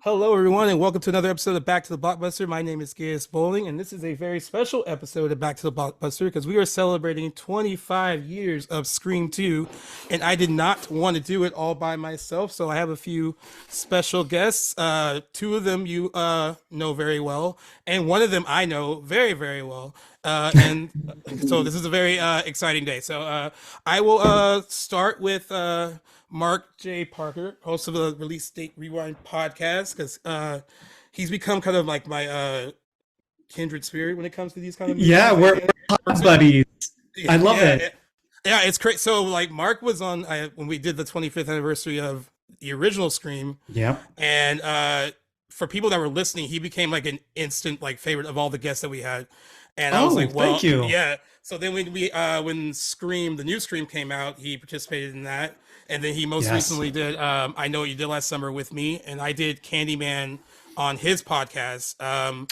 Hello, everyone, and welcome to another episode of Back to the Blockbuster. My name is Gaius Bowling, and this is a very special episode of Back to the Blockbuster because we are celebrating 25 years of Scream 2, and I did not want to do it all by myself, so I have a few special guests. Two of them you know very well, and one of them I know very, very well. And so this is a very exciting day. So I will start with Mark J. Parker, host of the Release Date Rewind podcast, because he's become kind of like my kindred spirit when it comes to these kind of movies. Yeah, we're hot buddies. I love it. Yeah, it's great. So like Mark was on when we did the 25th anniversary of the original Scream. Yep. And for people that were listening, he became like an instant like favorite of all the guests that we had. And I was like, well, thank you. yeah. So then when Scream, the new Scream came out, he participated in that. And then he most recently did I Know What You Did Last Summer with me, and I did Candyman on his podcast.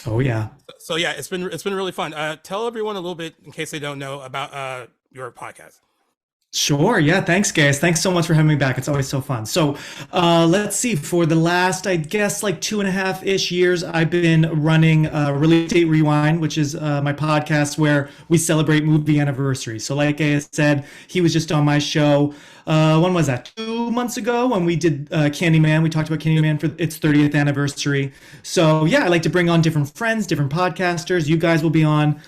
Oh yeah. So yeah, it's been really fun. Tell everyone a little bit, in case they don't know, about your podcast. Sure. Yeah. Thanks, guys. Thanks so much for having me back. It's always so fun. So, let's see. For the last, I guess, like 2.5-ish years, I've been running Release Date Rewind, which is my podcast where we celebrate movie anniversaries. So, like I said, he was just on my show. When was that? 2 months ago when we did Candyman. We talked about Candyman for its 30th anniversary. So yeah, I like to bring on different friends, different podcasters. You guys will be on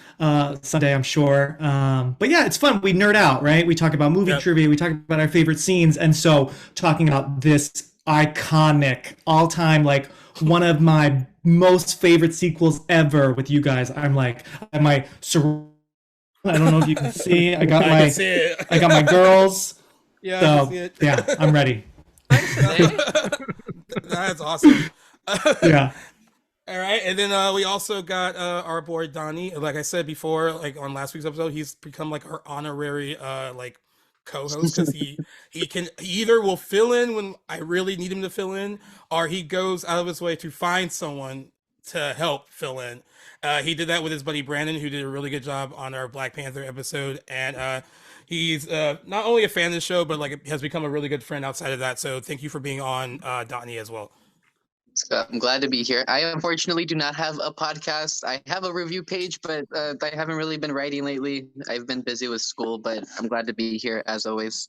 someday, I'm sure. But yeah, it's fun. We nerd out, right? We talk about movie trivia. We talk about our favorite scenes. And so talking about this iconic all-time, like one of my most favorite sequels ever with you guys. I'm like, I have my I don't know if you can see. I got my girls. Yeah, so, I can see it. Yeah, I'm ready. That's awesome. Yeah. All right, and then we also got our boy Donnie. Like I said before, like on last week's episode, he's become like our honorary like co-host because he either will fill in when I really need him to fill in, or he goes out of his way to find someone to help fill in. He did that with his buddy Brandon, who did a really good job on our Black Panther episode, and he's not only a fan of the show, but like has become a really good friend outside of that. So thank you for being on, Donnie, as well. I'm glad to be here. I unfortunately do not have a podcast. I have a review page, but I haven't really been writing lately. I've been busy with school, but I'm glad to be here as always.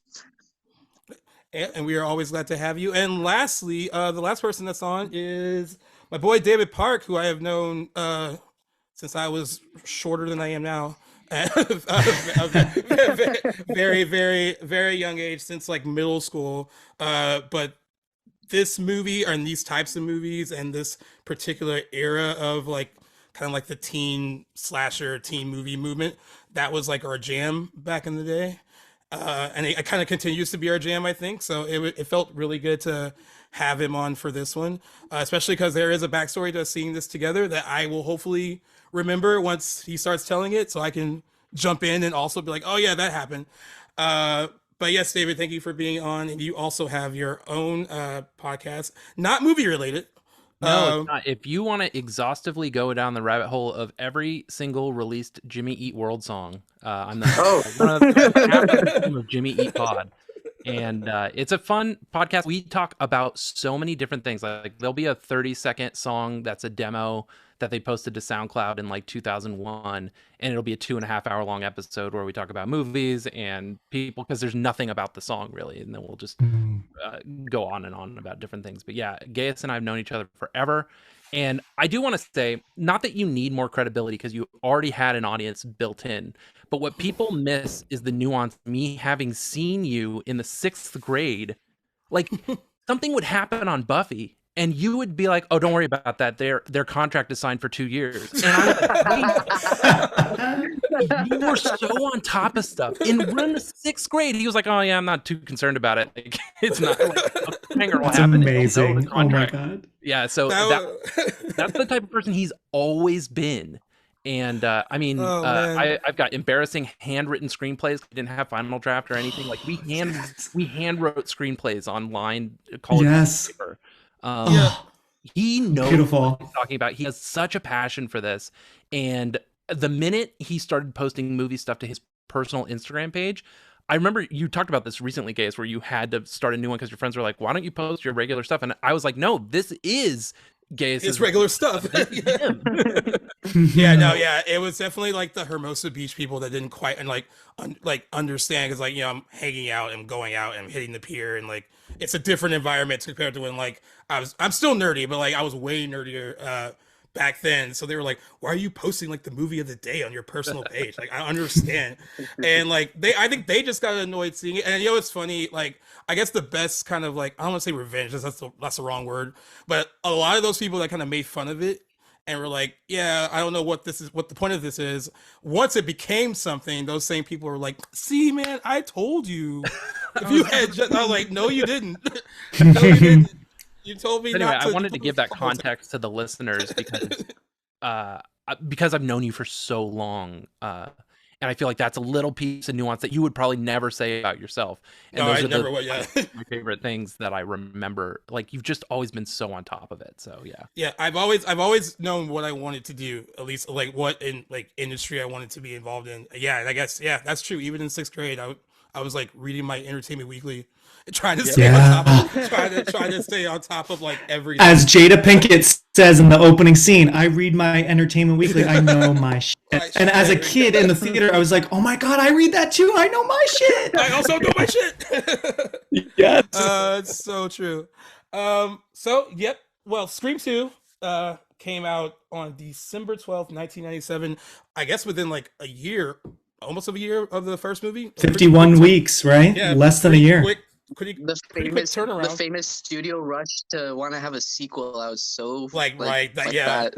And we are always glad to have you. And lastly, the last person that's on is my boy David Park, who I have known since I was shorter than I am now. Very, very, very young age, since like middle school. But this movie and these types of movies and this particular era of like kind of like the teen slasher teen movie movement, that was like our jam back in the day. And it kind of continues to be our jam, I think. So it felt really good to have him on for this one, especially because there is a backstory to seeing this together that I will hopefully remember once he starts telling it, so I can jump in and also be like, oh yeah, that happened. But yes, David, thank you for being on. And you also have your own podcast, not movie related. No, it's not. If you want to exhaustively go down the rabbit hole of every single released Jimmy Eat World song, I'm one of the Jimmy Eat Pod. And it's a fun podcast. We talk about so many different things. Like there'll be a 30-second song that's a demo that they posted to SoundCloud in like 2001, and it'll be a 2.5-hour long episode where we talk about movies and people, because there's nothing about the song really, and then we'll just go on and on about different things. But yeah, Gaius and I have known each other forever, and I do want to say, not that you need more credibility because you already had an audience built in, but what people miss is the nuance. Me having seen you in the 6th grade, like something would happen on Buffy and you would be like, oh, don't worry about that. Their contract is signed for 2 years. And I was like, you were so on top of stuff. We're in the 6th grade. He was like, oh yeah, I'm not too concerned about it. Like, it's not like a banger will happen. Amazing. Oh my God. Yeah. So that's the type of person he's always been. And I mean, I've got embarrassing handwritten screenplays. We didn't have final draft or anything. Like we hand wrote screenplays online. Yes. He knows Beautiful. what he's talking about. He has such a passion for this. And the minute he started posting movie stuff to his personal Instagram page, I remember you talked about this recently, Gaze, where you had to start a new one because your friends were like, "Why don't you post your regular stuff?" And I was like, "No, this is Gaze's It's regular stuff. him." Yeah, no, yeah, it was definitely like the Hermosa Beach people that didn't quite and like understand, because like, you know, I'm hanging out and going out and hitting the pier, and like it's a different environment compared to when like I'm still nerdy, but like I was way nerdier back then. So they were like, why are you posting like the movie of the day on your personal page? Like, I understand. And like I think they just got annoyed seeing it. And you know, it's funny, like I guess the best kind of like, I don't want to say revenge, that's the wrong word, but a lot of those people that kind of made fun of it and were like, yeah, I don't know what this is, what the point of this is. Once it became something, those same people were like, see, man, I told you. If you had just, I was like, no, you didn't. No, you didn't. You told me Anyway, not to. I wanted to give that context to the listeners because I've known you for so long, and I feel like that's a little piece of nuance that you would probably never say about yourself. And No, those I are never would. Yeah. my favorite things that I remember. Like, you've just always been so on top of it. So yeah. Yeah, I've always known what I wanted to do, at least like what in like industry I wanted to be involved in. Yeah, and I guess that's true. Even in 6th grade, I was like reading my Entertainment Weekly, trying to stay on top of, trying to stay on top of like everything. As Jada Pinkett says in the opening scene, I read my Entertainment Weekly. I know my shit. And as a kid in the theater, I was like, oh my God, I read that too. I know my shit. I also know my shit. Yes. It's so true. So yep. Well, Scream 2 came out on December 12th, 1997. I guess within like a year, almost of a year of the first movie. 51 weeks, right? Yeah, less than a year. Pretty The quick famous turnaround. the famous studio rush to want to have a sequel. I was so yeah.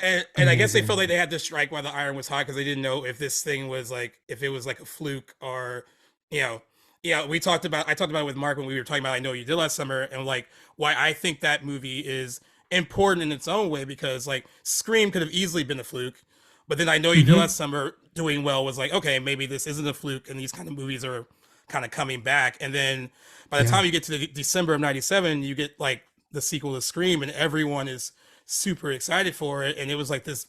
And I guess they felt like they had to strike while the iron was hot, because they didn't know if this thing was like, if it was like a fluke, or you know, yeah. I talked about it with Mark when we were talking about I Know You Did Last Summer, and like why I think that movie is important in its own way, because like Scream could have easily been a fluke, but then I Know You Did Last Summer doing well was like, okay, maybe this isn't a fluke, and these kind of movies are kind of coming back. And then by the time you get to the December of 97, you get like the sequel to Scream, and everyone is super excited for it. And it was like this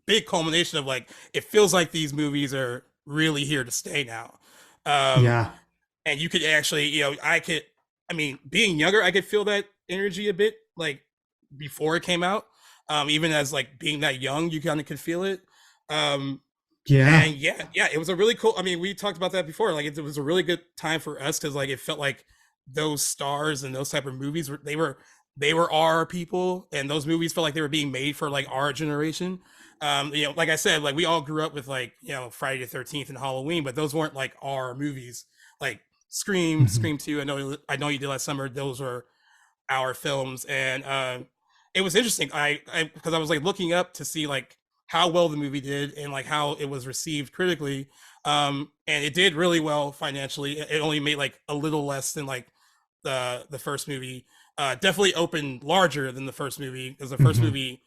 big culmination of like, it feels like these movies are really here to stay now. And you could actually, you know, I mean, being younger, I could feel that energy a bit like before it came out. Even as like being that young, you kind of could feel it. And it was a really cool, I mean, we talked about that before, like it was a really good time for us, because like it felt like those stars and those type of movies they were our people, and those movies felt like they were being made for like our generation. You know, like I said, like we all grew up with like, you know, Friday the 13th and Halloween, but those weren't like our movies. Like Scream 2, I Know You Did Last Summer, those were our films. And it was interesting, because I was like looking up to see like how well the movie did and like how it was received critically. And it did really well financially. It only made like a little less than like the first movie. Definitely opened larger than the first movie, because the first movie,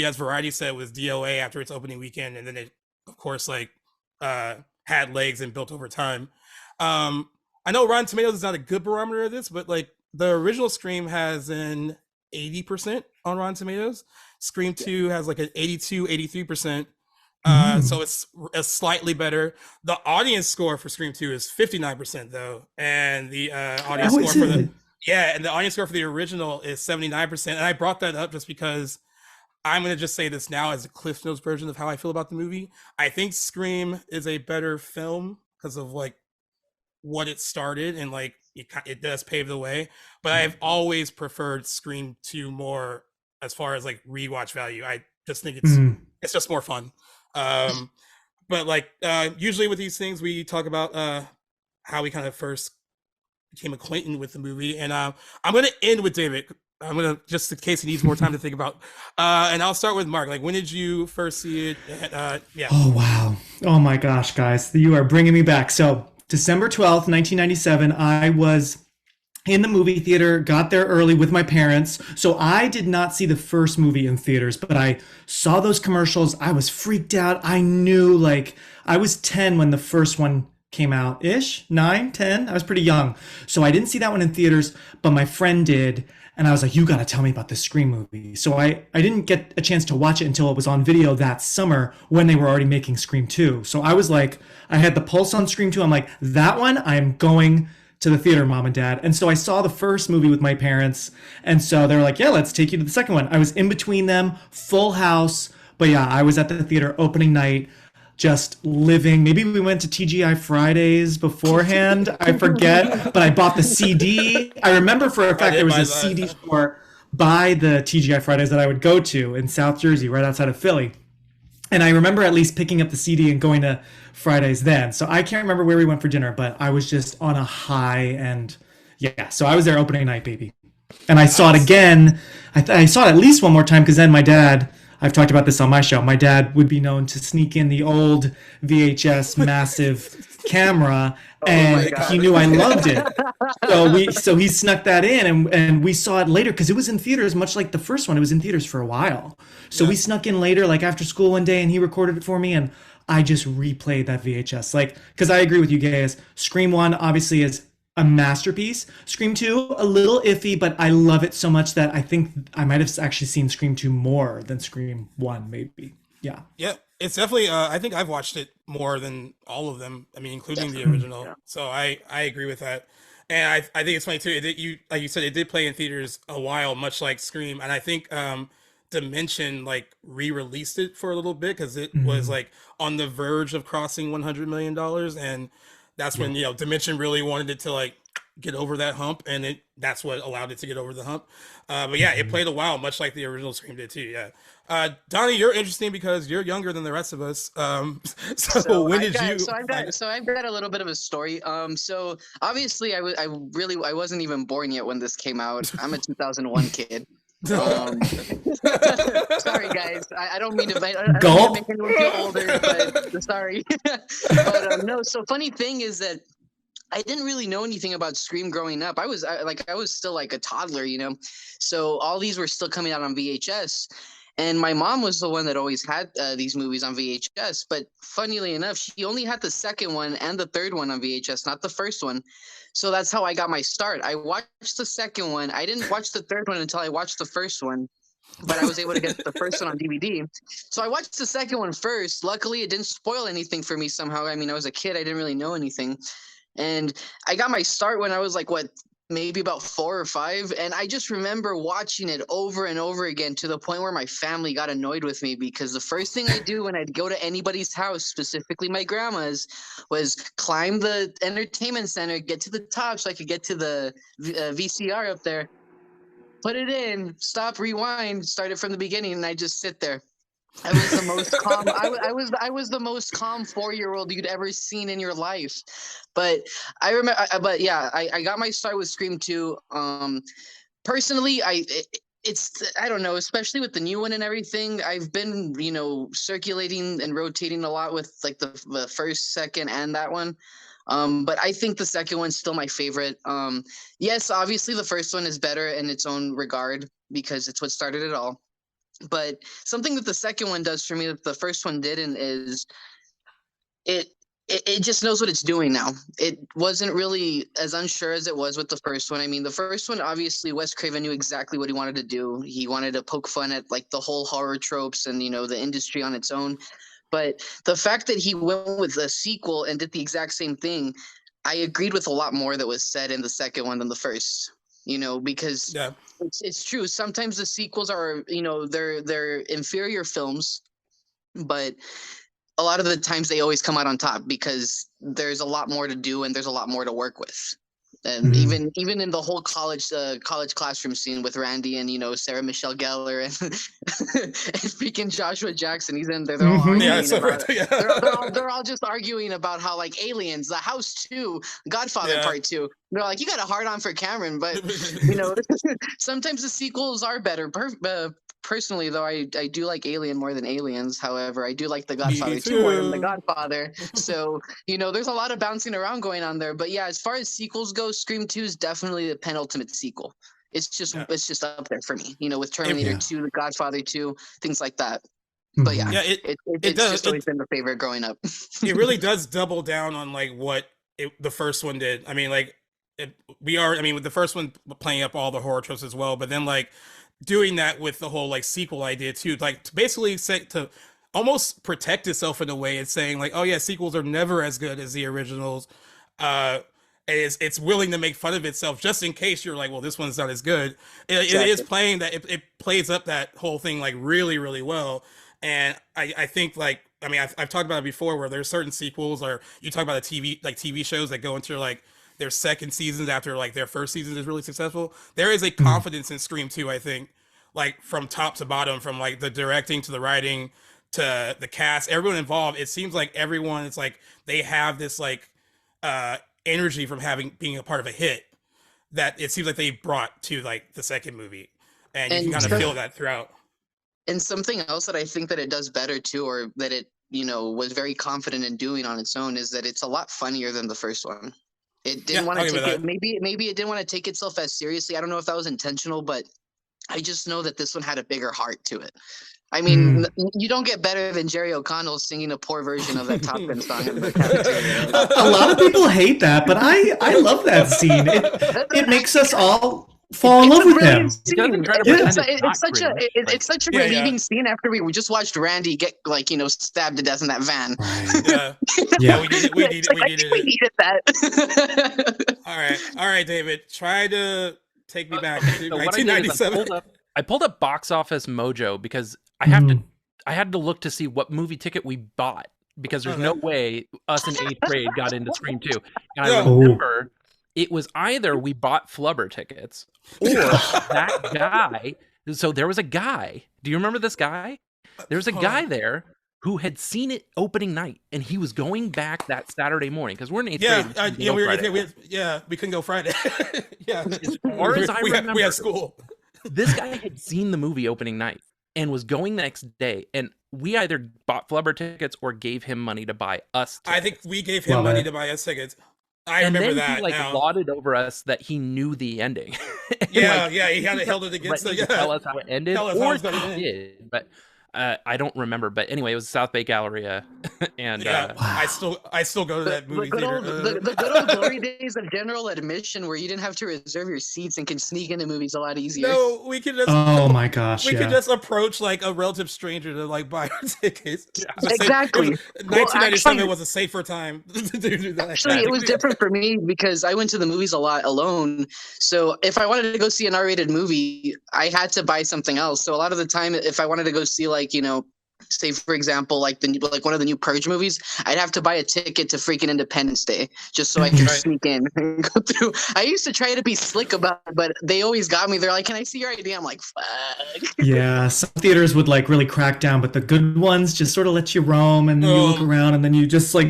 as Variety said, was DOA after its opening weekend, and then it of course like had legs and built over time. I know Rotten Tomatoes is not a good barometer of this, but like the original Scream has an 80% on Rotten Tomatoes. Scream 2 has like an 82, 83%. So it's slightly better. The audience score for Scream 2 is 59% though. And the audience score for the audience score for the original is 79%. And I brought that up just because I'm going to just say this now as a Cliff Notes version of how I feel about the movie. I think Scream is a better film because of like what it started, and like it does pave the way, but I've always preferred Scream 2 more as far as like rewatch value. I just think it's just more fun. But like usually with these things we talk about how we kind of first became acquainted with the movie, and I'm going to end with David. I'm going to, just in case he needs more time to think about, and I'll start with Mark. Like, when did you first see it? Oh wow, oh my gosh, guys, you are bringing me back. So December 12th, 1997, I was in the movie theater, got there early with my parents. So I did not see the first movie in theaters, but I saw those commercials. I was freaked out. I knew, like, I was 10 when the first one came out ish, 9, 10. I was pretty young. So I didn't see that one in theaters, but my friend did. And I was like, you got to tell me about this Scream movie. So I didn't get a chance to watch it until it was on video that summer when they were already making Scream 2. So I was like, I had the pulse on Scream 2. I'm like, that one, I'm going to the theater, mom and dad. And so I saw the first movie with my parents. And so they were like, yeah, let's take you to the second one. I was in between them, full house. But yeah, I was at the theater opening night, just living. Maybe we went to TGI Fridays beforehand. I forget, but I bought the CD. I remember for a fact there was a CD store by the TGI Fridays that I would go to in South Jersey, right outside of Philly. And I remember at least picking up the CD and going to Fridays then. So I can't remember where we went for dinner, but I was just on a high. And yeah, so I was there opening night, baby. And I saw it again. I saw it at least one more time because then my dad, I've talked about this on my show, my dad would be known to sneak in the old VHS massive camera, and he knew I loved it. So he snuck that in, and we saw it later because it was in theaters, much like the first one. It was in theaters for a while. So we snuck in later, like after school one day, and he recorded it for me, and I just replayed that VHS. Like, because I agree with you, guys. Scream 1 obviously is a masterpiece. Scream 2, a little iffy, but I love it so much that I think I might have actually seen Scream 2 more than Scream 1, maybe. Yeah. Yeah, it's definitely, I think I've watched it more than all of them. I mean, including the original. Yeah. So I agree with that. And I think it's funny too. Like you said, it did play in theaters a while, much like Scream. And I think Dimension like re-released it for a little bit because it was like on the verge of crossing $100 million. And that's when, you know, Dimension really wanted it to like get over that hump, and that's what allowed it to get over the hump. But yeah, it played a while, much like the original Scream did too. Yeah. Donnie, you're interesting because you're younger than the rest of us. So when did you? So I've got a little bit of a story. So obviously I wasn't even born yet when this came out. I'm a 2001 kid. Sorry guys, I don't mean to make anyone feel older, but sorry. But no, so funny thing is that I didn't really know anything about Scream growing up. I was still like a toddler, you know, so all these were still coming out on VHS. And my mom was the one that always had these movies on VHS. But funnily enough, she only had the second one and the third one on VHS, not the first one. So that's how I got my start. I watched the second one. I didn't watch the third one until I watched the first one, but I was able to get the first one on DVD. So I watched the second one first. Luckily, it didn't spoil anything for me somehow. I mean, I was a kid. I didn't really know anything. And I got my start when I was like, maybe about 4 or 5. And I just remember watching it over and over again to the point where my family got annoyed with me because the first thing I do when I'd go to anybody's house, specifically my grandma's, was climb the entertainment center, get to the top so I could get to the VCR up there, put it in, stop, rewind, start it from the beginning, and I just sit there. I was the most calm. I was the most calm 4-year-old you'd ever seen in your life. But I remember. But yeah, I got my start with Scream 2. Personally, it's I don't know, especially with the new one and everything. I've been circulating and rotating a lot with like the first, second, and that one. But I think the second one's still my favorite. Yes, obviously the first one is better in its own regard because it's what started it all. But something that the second one does for me that the first one didn't is it just knows what it's doing now. It wasn't really as unsure as it was with the first one. I mean, the first one, obviously, Wes Craven knew exactly what he wanted to do. He wanted to poke fun at like the whole horror tropes and, the industry on its own. But the fact that he went with a sequel and did the exact same thing, I agreed with a lot more that was said in the second one than the first. Because it's true. Sometimes the sequels are, they're inferior films, but a lot of the times they always come out on top because there's a lot more to do and there's a lot more to work with. And even in the whole college classroom scene with Randy and Sarah Michelle Gellar and, and freaking Joshua Jackson, he's in there. They're all arguing they're all just arguing about how like Aliens, The House 2, Godfather Part 2. They're like, you got a hard on for Cameron, but sometimes the sequels are better. Personally, though, I do like Alien more than Aliens. However, I do like The Godfather 2 more than The Godfather. So, there's a lot of bouncing around going on there. But yeah, as far as sequels go, Scream 2 is definitely the penultimate sequel. It's just up there for me, with Terminator 2, The Godfather 2, things like that. But yeah, it's just always been the favorite growing up. It really does double down on like what the first one did. I mean, like we are. I mean, with the first one playing up all the horror tropes as well, but then like doing that with the whole like sequel idea too, like to basically say to almost protect itself in a way. It's saying like, oh yeah, sequels are never as good as the originals. And it's willing to make fun of itself just in case you're like, well, this one's not as good. It is playing that. It plays up that whole thing like really, really well. And I think like, I mean, I've talked about it before where there's certain sequels, or you talk about TV shows that go into like their second seasons after like their first season is really successful. There is a confidence in Scream 2, I think, like from top to bottom, from like the directing to the writing to the cast, everyone involved. It seems like everyone, it's like they have this like energy from being a part of a hit that it seems like they brought to like the second movie, and you can kind of feel that throughout. And something else that I think that it does better too, or that it, was very confident in doing on its own, is that it's a lot funnier than the first one. It didn't want to take it. Maybe it didn't want to take itself as seriously. I don't know if that was intentional, but I just know that this one had a bigger heart to it. I mean, you don't get better than Jerry O'Connell singing a poor version of that Top Gun song in the cafeteria. A lot of people hate that, but I love that scene. It makes us all fall in love with him. It's such a relieving scene after we just watched Randy get like stabbed to death in that van. Right. Yeah, we needed that. All right, David, try to take me back to so 1997. I pulled up Box Office Mojo because I had to look to see what movie ticket we bought, because there's no way us in 8th grade got into Scream 2. And I remember it was either we bought Flubber tickets or that guy. So there was a guy. Do you remember this guy? There's a guy there who had seen it opening night, and he was going back that Saturday morning because we're in 8th grade. We couldn't go Friday. As far as I remember, we had school. This guy had seen the movie opening night and was going the next day, and we either bought Flubber tickets or gave him money to buy us tickets. I think we gave him money to buy us tickets. I remember that. He lauded over us that he knew the ending. He had held it against us. Tell us how it ended, or he did, but I don't remember. But anyway, it was South Bay Galleria, and I still go to that movie theater. The good old glory days of general admission, where you didn't have to reserve your seats and can sneak into movies a lot easier. No, we could just. Oh my gosh! We could just approach like a relative stranger to like buy our tickets. Exactly. 1997 was a safer time to do that. Actually, it was different for me because I went to the movies a lot alone. So if I wanted to go see an R-rated movie, I had to buy something else. So a lot of the time, if I wanted to go see like say for example like one of the new Purge movies, I'd have to buy a ticket to freaking Independence Day just so I could sneak in and go through. I used to try to be slick about it, but they always got me. They're like, "Can I see your ID?" I'm like, "Fuck." Yeah, some theaters would like really crack down, but the good ones just sort of let you roam, and then you look around, and then you just like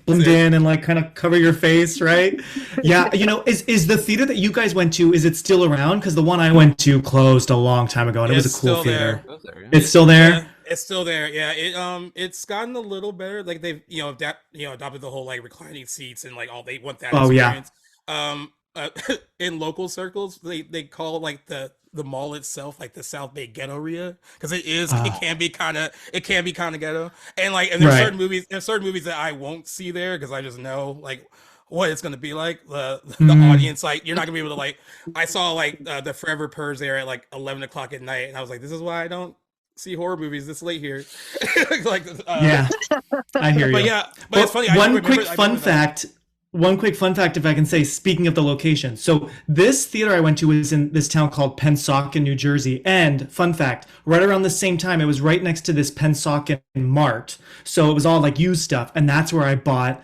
blend in and like kind of cover your face, right? Yeah, is the theater that you guys went to, is it still around? Because the one I went to closed a long time ago, and it was a cool theater. It's still there. Yeah, it's still there. Yeah, it's gotten a little better. Like they've adopted the whole like reclining seats and like all they want that experience. In local circles, they call like the mall itself like the South Bay Ghetto-ria, because it can be kind of ghetto, and there's certain movies that I won't see there because I just know like what it's gonna be like. The audience, like you're not gonna be able to like. I saw like the Forever Purge there at like 11 o'clock at night, and I was like, this is why I don't see horror movies this late here. Yeah, I hear you. But it's funny. One quick fun fact, if I can say, speaking of the location. So this theater I went to was in this town called Pennsauken, New Jersey. And fun fact, right around the same time, it was right next to this Pennsauken Mart. So it was all like used stuff. And that's where I bought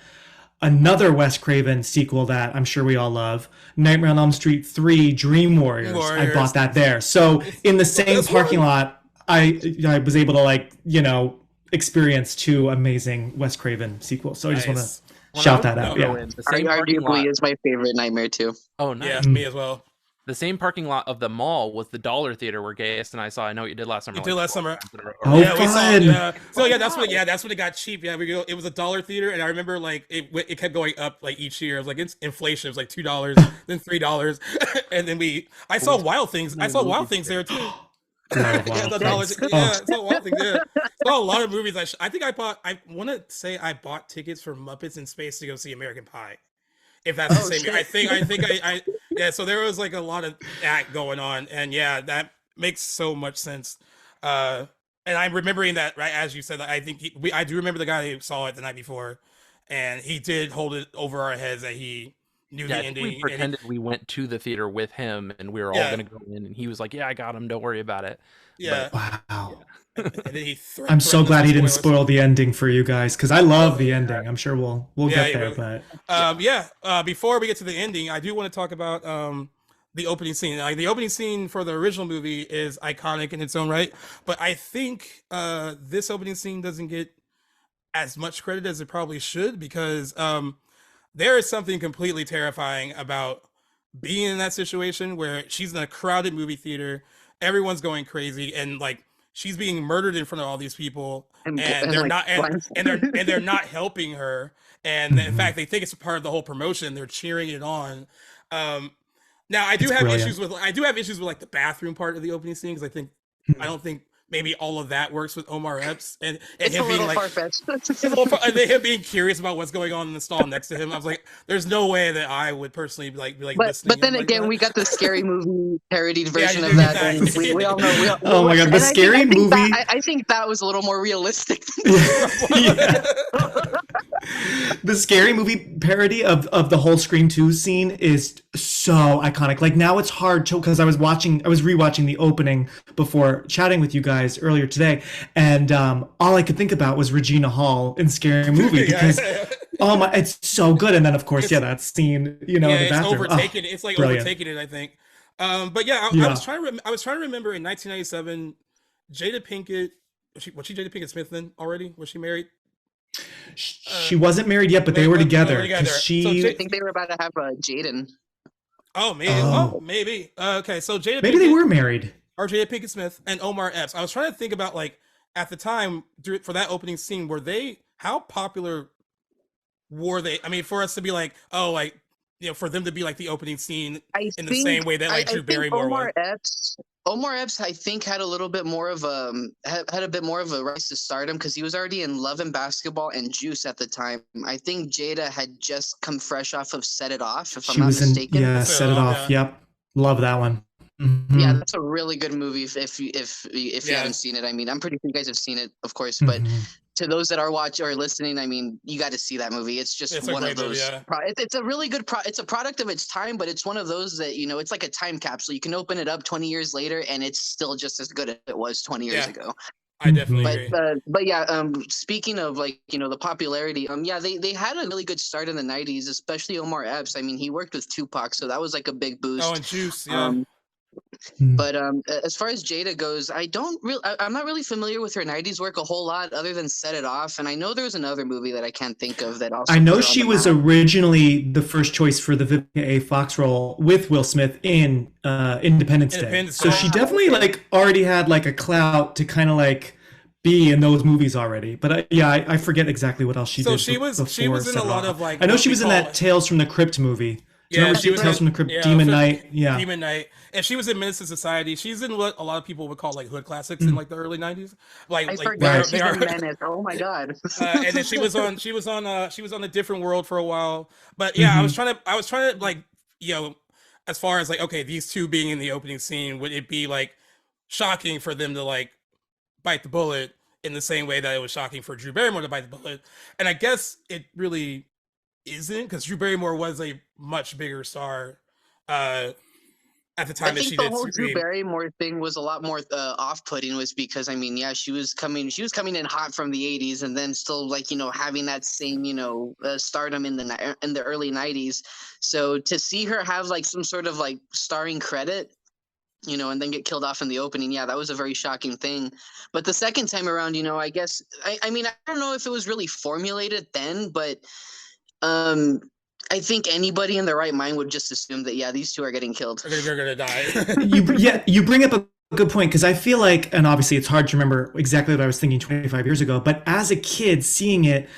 another Wes Craven sequel that I'm sure we all love, Nightmare on Elm Street 3, Dream Warriors. I bought that there. So in the same parking lot, I was able to experience 2 amazing Wes Craven sequels. So I just want to shout that out. Yeah, arguably is my favorite Nightmare too. Oh, nice. Yeah, me as well. The same parking lot of the mall was the Dollar Theater where Gaius and I saw I Know What You Did Last Summer. You did last summer. Oh, yeah, fun. So that's when it got cheap. Yeah, it was a Dollar Theater, and I remember like it kept going up like each year. It was like inflation. It was like $2, then $3, and then I saw Wild Things. I saw Wild Things there too. It's a lot of movies. I want to say I bought tickets for Muppets in Space to go see American Pie. if that's the Oh same year. shit. I yeah. So there was like a lot of that going on, and yeah, that makes so much sense. Uh, and I'm remembering that right as you said. I think I do remember the guy who saw it the night before, and he did hold it over our heads that he knew Yeah, the I think we ending. pretended we went to the theater with him and we were all Yeah, gonna go in, and he was like, "Yeah, I got him. Don't worry about it." But yeah, Wow. yeah, and then he I'm so threatened us glad with he didn't spoilers. spoil the ending for you guys because I love Oh, the ending. I'm sure we'll yeah, get he there, really. but Yeah. Before we get to the ending, I do want to talk about the opening scene. Like the opening scene for the original movie is iconic in its own right, but I think this opening scene doesn't get as much credit as it probably should because there is something completely terrifying about being in that situation where she's in a crowded movie theater, everyone's going crazy, and like she's being murdered in front of all these people, and And they're like not blind. and they're not helping her, and in mhm, fact they think it's a part of the whole promotion. They're cheering it on. Um, Now it's brilliant. I do have issues with like the bathroom part of the opening scene because I don't think maybe all of that works with Omar Epps and It's a him being little like far fetched. and then him being curious about what's going on in the stall next to him. I was like, there's no way that I would personally be like But listening then in like again, that. we got the scary movie parodied Yeah, you version do of get that, and we that. all know Oh my god, the and scary movie. I think that was a little more realistic. Yeah. The scary movie parody of the whole Scream 2 scene is so iconic. Like now it's hard to because I was rewatching the opening before chatting with you guys earlier today, and all I could think about was Regina Hall in Scary Movie because Yeah. oh my, it's so good. And then of course, yeah, It's that scene, in yeah, the it's bathroom. Oh, overtaken. It's like brilliant. overtaking it, I think. But yeah, Yeah. I was trying to remember in 1997, Jada Pinkett was she Jada Pinkett Smith then already? Was she married? Uh, She wasn't married yet, but they were they were together because together. So I she think they were about to have Jaden. oh, maybe. Okay, so Jada maybe they Pinkett were married. or Jada Pinkett Smith and Omar Epps. I was trying to think about like at the time for that opening scene, were they how popular were they? I mean, for us to be like, oh, like for them to be like the opening scene in the same way that like I Drew think Barrymore was. Omar Epps I think had a little bit more of had a bit more of a rise to stardom because he was already in Love and Basketball and Juice at the time. I think Jada had just come fresh off of Set It Off, if I'm She not was in, mistaken. yeah, So Set It Off. yeah, Yep. Love that one. Yeah, Hmm. that's a really good movie. If you yeah, haven't seen it, I mean, I'm pretty sure you guys have seen it, of course. But Hmm. to those that are watching or listening, I mean, you got to see that movie. It's just it's a one of great movie. those. Yeah, It's a really good. It's a product of its time, but it's one of those that it's like a time capsule. You can open it up 20 years later, and it's still just as good as it was 20 years yeah, ago. I definitely Hmm. agree. But yeah, speaking of like the popularity, yeah, they had a really good start in the 90s, especially Omar Epps. I mean, he worked with Tupac, so that was like a big Oh, boost. and Juice. Yeah. Um, but as far as Jada goes, I'm not really familiar with her 90s work a whole lot other than Set It Off. And I know there was another movie that I can't think of that I also know put her on she the was map. originally the first choice for the Vivica A. Fox role with Will Smith in Independence Day. Independence So Day. she definitely Okay. like already had like a clout to kind of like be in those movies already. But I forget exactly what else she So did she was before in Set a It lot Off. of like I know what she we was in call that Tales from the Crypt movie. Do you yeah, remember she was Tales in from the Crypt, yeah, Demon Knight? Yeah. Demon Knight, and she was in Menace to Society. She's in what a lot of people would call like hood classics in Mm. like the early '90s. I Like Right. forgot they she's are. in Menace. Oh my god. And then she was on a different world for a while. But yeah, Hmm. I was trying to like as far as like okay, these two being in the opening scene, would it be like shocking for them to like bite the bullet in the same way that it was shocking for Drew Barrymore to bite the bullet? And I guess it really isn't because Drew Barrymore was a much bigger star uh, at the I time that think she the did whole Drew Scream. Barrymore thing was a lot more off-putting, was because I mean, yeah, she was coming in hot from the '80s, and then still like having that same stardom in the early '90s. So to see her have like some sort of like starring credit, and then get killed off in the opening, yeah, that was a very shocking thing. But the second time around, I guess I mean I don't know if it was really formulated then, but um. I think anybody in their right mind would just assume that yeah, these two are getting killed. They're gonna die. You bring up a good point because I feel like, and obviously it's hard to remember exactly what I was thinking 25 years ago, but as a kid seeing it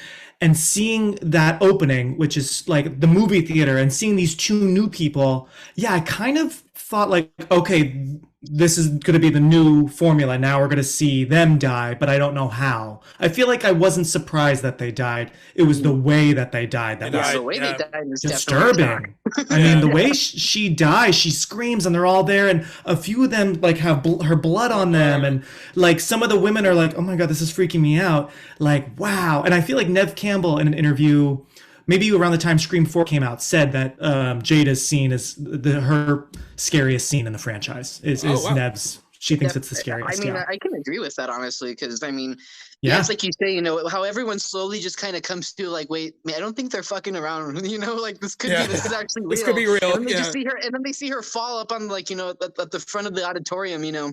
and seeing that opening, which is like the movie theater, and seeing these two new people, yeah, I kind of thought like, okay, this is going to be the new formula. Now we're going to see them die, but I don't know how. I feel like I wasn't surprised that they died. It was the way that they died that was the way they died is disturbing. I mean, the way she dies, she screams, and they're all there, and a few of them like have her blood on them, and like some of the women are like, "Oh my god, this is freaking me out!" Like, wow. And I feel like Nev Campbell in an interview, maybe around the time Scream 4 came out, said that Jada's scene is her scariest scene in the franchise. Is Nev's. She thinks it's the scariest. I mean, I can agree with that, honestly, because, I mean, yeah, it's like you say, you know, how everyone slowly just kind of comes to, like, wait, man, I don't think they're fucking around, you know, like, this is actually real. This could be real, and then they just see her, and then they see her fall up on, like, you know, at the front of the auditorium, you know,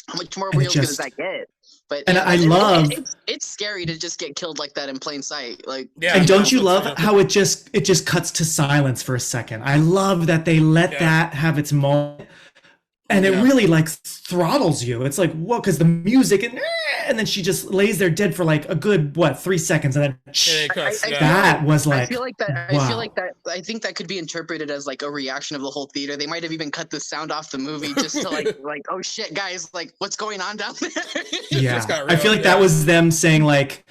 how much more real does that get? But and I love it's scary to just get killed like that in plain sight. Like, and don't you love how it just cuts to silence for a second? I love that they let that have its moment, and it really like throttles you. It's like, whoa, because the music and then she just lays there dead for like a good 3 seconds, and then that was like, I feel like that. Wow. I feel like that. I think that could be interpreted as like a reaction of the whole theater. They might have even cut the sound off the movie just to like, oh shit, guys, like what's going on down there? Yeah, I feel like that was them saying like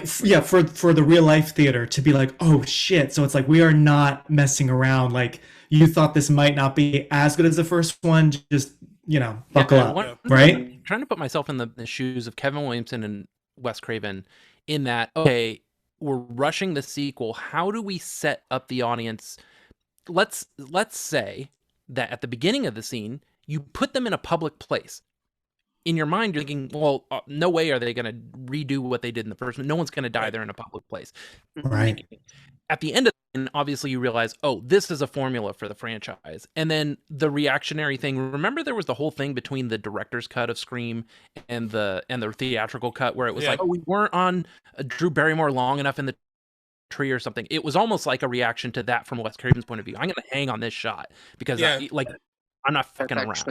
for the real life theater to be like, oh shit. So it's like, we are not messing around. Like, you thought this might not be as good as the first one. Just, you know, buckle up, right? I'm trying to put myself in the shoes of Kevin Williamson and Wes Craven in that, okay, we're rushing the sequel. How do we set up the audience? Let's say that at the beginning of the scene, you put them in a public place. In your mind, you're thinking, well, no way are they going to redo what they did in the first one. No one's going to die there in a public place. Right. At the end of it, obviously you realize, oh, this is a formula for the franchise. And then the reactionary thing. Remember, there was the whole thing between the director's cut of Scream and the theatrical cut, where it was like, oh, we weren't on Drew Barrymore long enough in the tree or something. It was almost like a reaction to that from Wes Craven's point of view. I'm going to hang on this shot because I'm not fucking around.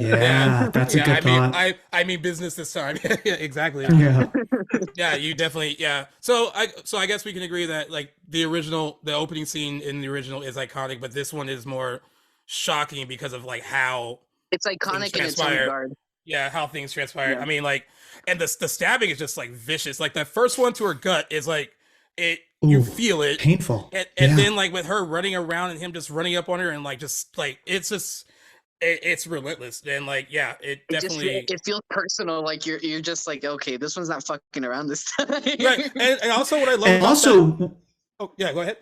Yeah, that's a good thought. I mean business this time. Yeah, exactly. Yeah. Yeah, you definitely. Yeah. So I guess we can agree that like the opening scene in the original is iconic, but this one is more shocking because of like how it's iconic in its own regard. Yeah, how things transpire. Yeah. I mean, like, and the stabbing is just like vicious. Like that first one to her gut is like you feel it, painful, and then like with her running around and him just running up on her and like just like it's relentless. And like it definitely it feels personal. Like you're just like, okay, this one's not fucking around this time. Right. And also what I love oh yeah, go ahead.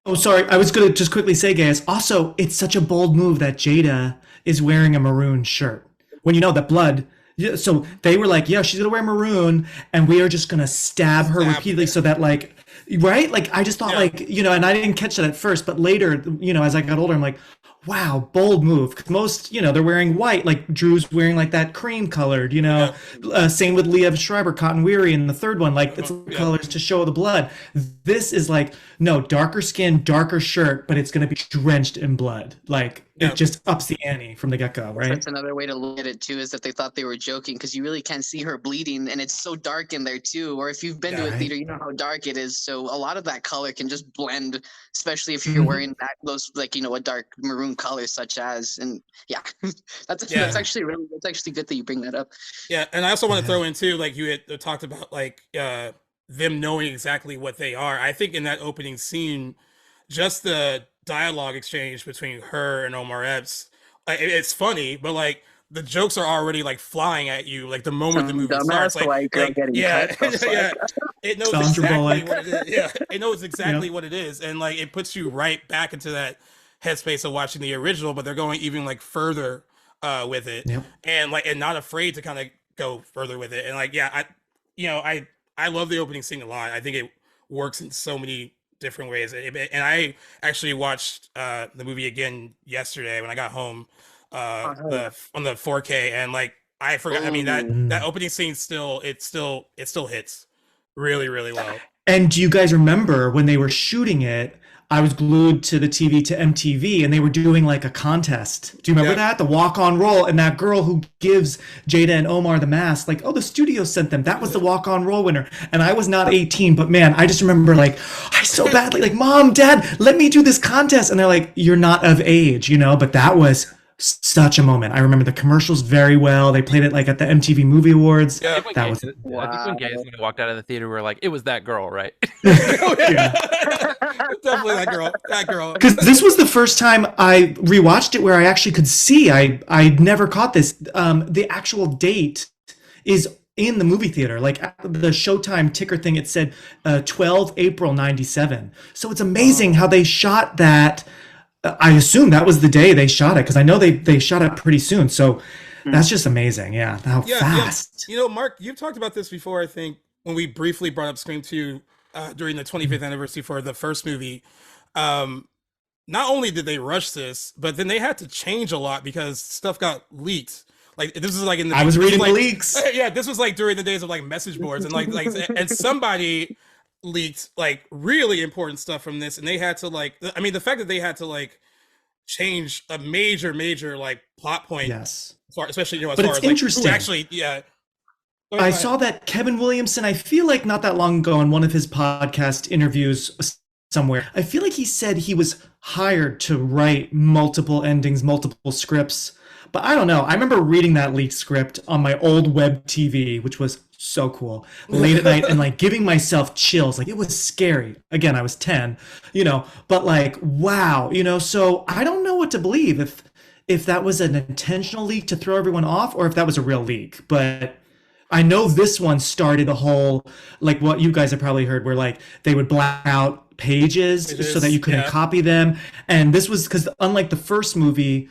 Oh, sorry. I was going to just quickly say, guys, also, it's such a bold move that Jada is wearing a maroon shirt. When you know that blood, so they were like, yeah, she's going to wear maroon, and we are just going to stab her repeatedly so that, like, right? Like, I just thought, like, you know, and I didn't catch that at first, but later, you know, as I got older, I'm like, wow, bold move. Because most, you know, they're wearing white, like Drew's wearing like that cream colored, you know. Same with Liev Schreiber, Cotton Weary in the third one, like it's colors to show the blood. This is like, no, darker skin, darker shirt, but it's going to be drenched in blood. Like it just ups the ante from the get-go, right? That's another way to look at it too, is that they thought they were joking because you really can't see her bleeding, and it's so dark in there too. Or if you've been to a theater, you know how dark it is. So a lot of that color can just blend, especially if you're wearing those, like, you know, a dark maroon color such as, and that's actually good that you bring that up. Yeah, and I also want to throw in too, like you had talked about, like them knowing exactly what they are. I think in that opening scene, just the dialogue exchange between her and Omar Epps, it's funny, but like the jokes are already like flying at you like the moment the movie starts. It knows exactly what it is. Yeah, it knows exactly what it is, and like it puts you right back into that headspace of watching the original, but they're going even like further with it, and not afraid to kind of go further with it. And like I love the opening scene a lot. I think it works in so many different ways. And I actually watched the movie again yesterday when I got home on the 4K, and like I forgot. I mean that opening scene still hits really, really well. And do you guys remember when they were shooting it? I was glued to the TV to MTV, and they were doing like a contest. Do you remember that? The walk-on roll, and that girl who gives Jada and Omar the mask, like, oh, the studio sent them. That was the walk-on roll winner. And I was not 18, but man, I just remember like, I so badly, like, Mom, Dad, let me do this contest. And they're like, you're not of age, you know, but that was such a moment. I remember the commercials very well. They played it like at the MTV Movie Awards. Yeah. That was I think when Gay and I walked out of the theater, we were like, it was that girl, right? Definitely that girl. That girl. Because this was the first time I rewatched it where I actually could see. I never caught this. The actual date is in the movie theater. Like the Showtime ticker thing, it said 12 April 97. So it's amazing how they shot that. I assume that was the day they shot it because I know they shot it pretty soon. So that's just amazing. Yeah, how fast. Yeah. Mark, you've talked about this before, I think, when we briefly brought up Scream 2 during the 25th anniversary for the first movie. Not only did they rush this, but then they had to change a lot because stuff got leaked. Like this was like in the I was reading like, the leaks. Yeah, this was like during the days of like message boards and like and somebody leaked like really important stuff from this, and they had to like the fact that they had to like change a major like plot point. Yes. Especially as but far it's as like, interesting. actually, yeah. I saw that Kevin Williamson, I feel like not that long ago in one of his podcast interviews somewhere, I feel like he said he was hired to write multiple endings, multiple scripts. But I don't know. I remember reading that leaked script on my old web TV, which was so cool, late at night, and like giving myself chills. Like it was scary. Again, I was 10, but like, wow, so I don't know what to believe if that was an intentional leak to throw everyone off or if that was a real leak. But I know this one started a whole, like what you guys have probably heard, where like they would black out pages so that you couldn't copy them. And this was because unlike the first movie,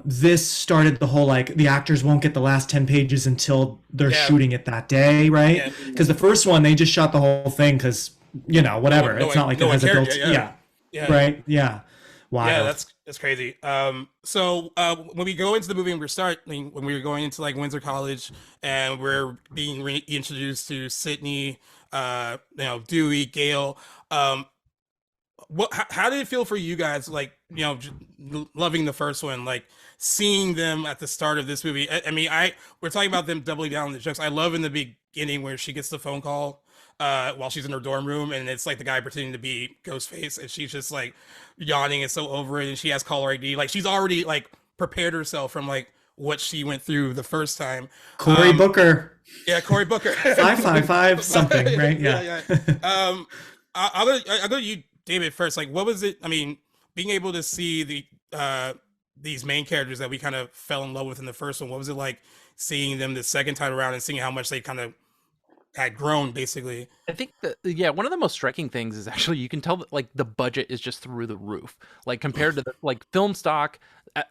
this started the whole like the actors won't get the last 10 pages until they're shooting it that day, right? Because the first one they just shot the whole thing because whatever. It's not like it has a built. Right. Yeah. Wow. Yeah, that's crazy. So when we go into the movie and when we were going into like Windsor College and we're being reintroduced to Sydney, Dewey, Gail, how did it feel for you guys, like, loving the first one, like seeing them at the start of this movie? We're talking about them doubling down on the jokes. I love in the beginning where she gets the phone call while she's in her dorm room, and it's like the guy pretending to be Ghostface, and she's just like yawning and so over it, and she has caller ID. Like she's already like prepared herself from like what she went through the first time. Cory Booker. Yeah, Cory Booker. 555 something, right? Yeah. I'll go to you, David, first. Like, what was it? Being able to see these main characters that we kind of fell in love with in the first one. What was it like seeing them the second time around and seeing how much they kind of had grown, basically? I think that one of the most striking things is actually you can tell that like the budget is just through the roof, like compared to the like film stock,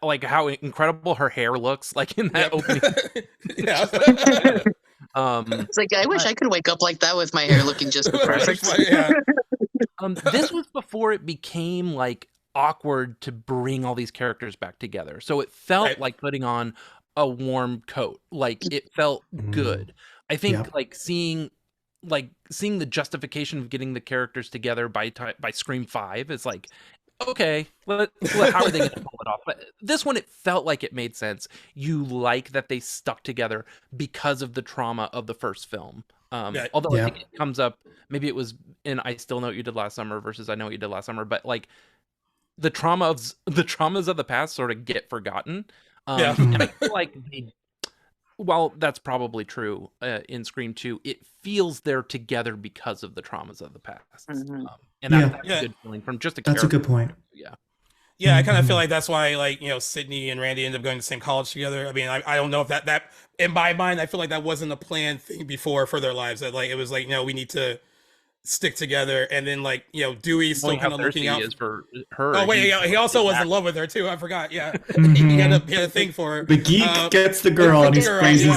like how incredible her hair looks like in that opening. It's like I wish I could wake up like that with my hair looking just perfect. This was before it became like awkward to bring all these characters back together, so it felt like putting on a warm coat. Like it felt good. I think like seeing the justification of getting the characters together by Scream 5 is like, okay, how are they going to pull it off? But this one, it felt like it made sense. You like that they stuck together because of the trauma of the first film. Although I think it comes up, maybe it was in I Still Know What You Did Last Summer versus I Know What You Did Last Summer, but like the traumas of the past sort of get forgotten. And I feel like while that's probably true in Scream 2, it feels they're together because of the traumas of the past. And that's a good feeling from just a character. That's a good point. Yeah, I kind of feel like that's why, like, Sydney and Randy ended up going to the same college together. I don't know if that in my mind, I feel like that wasn't a planned thing before for their lives. That like it was like, we need to stick together, and then like Dewey's still kind of looking out for her. Oh wait, he also was in love with her too. I forgot. Yeah, he had a thing for her. The geek gets the girl, and he's crazy.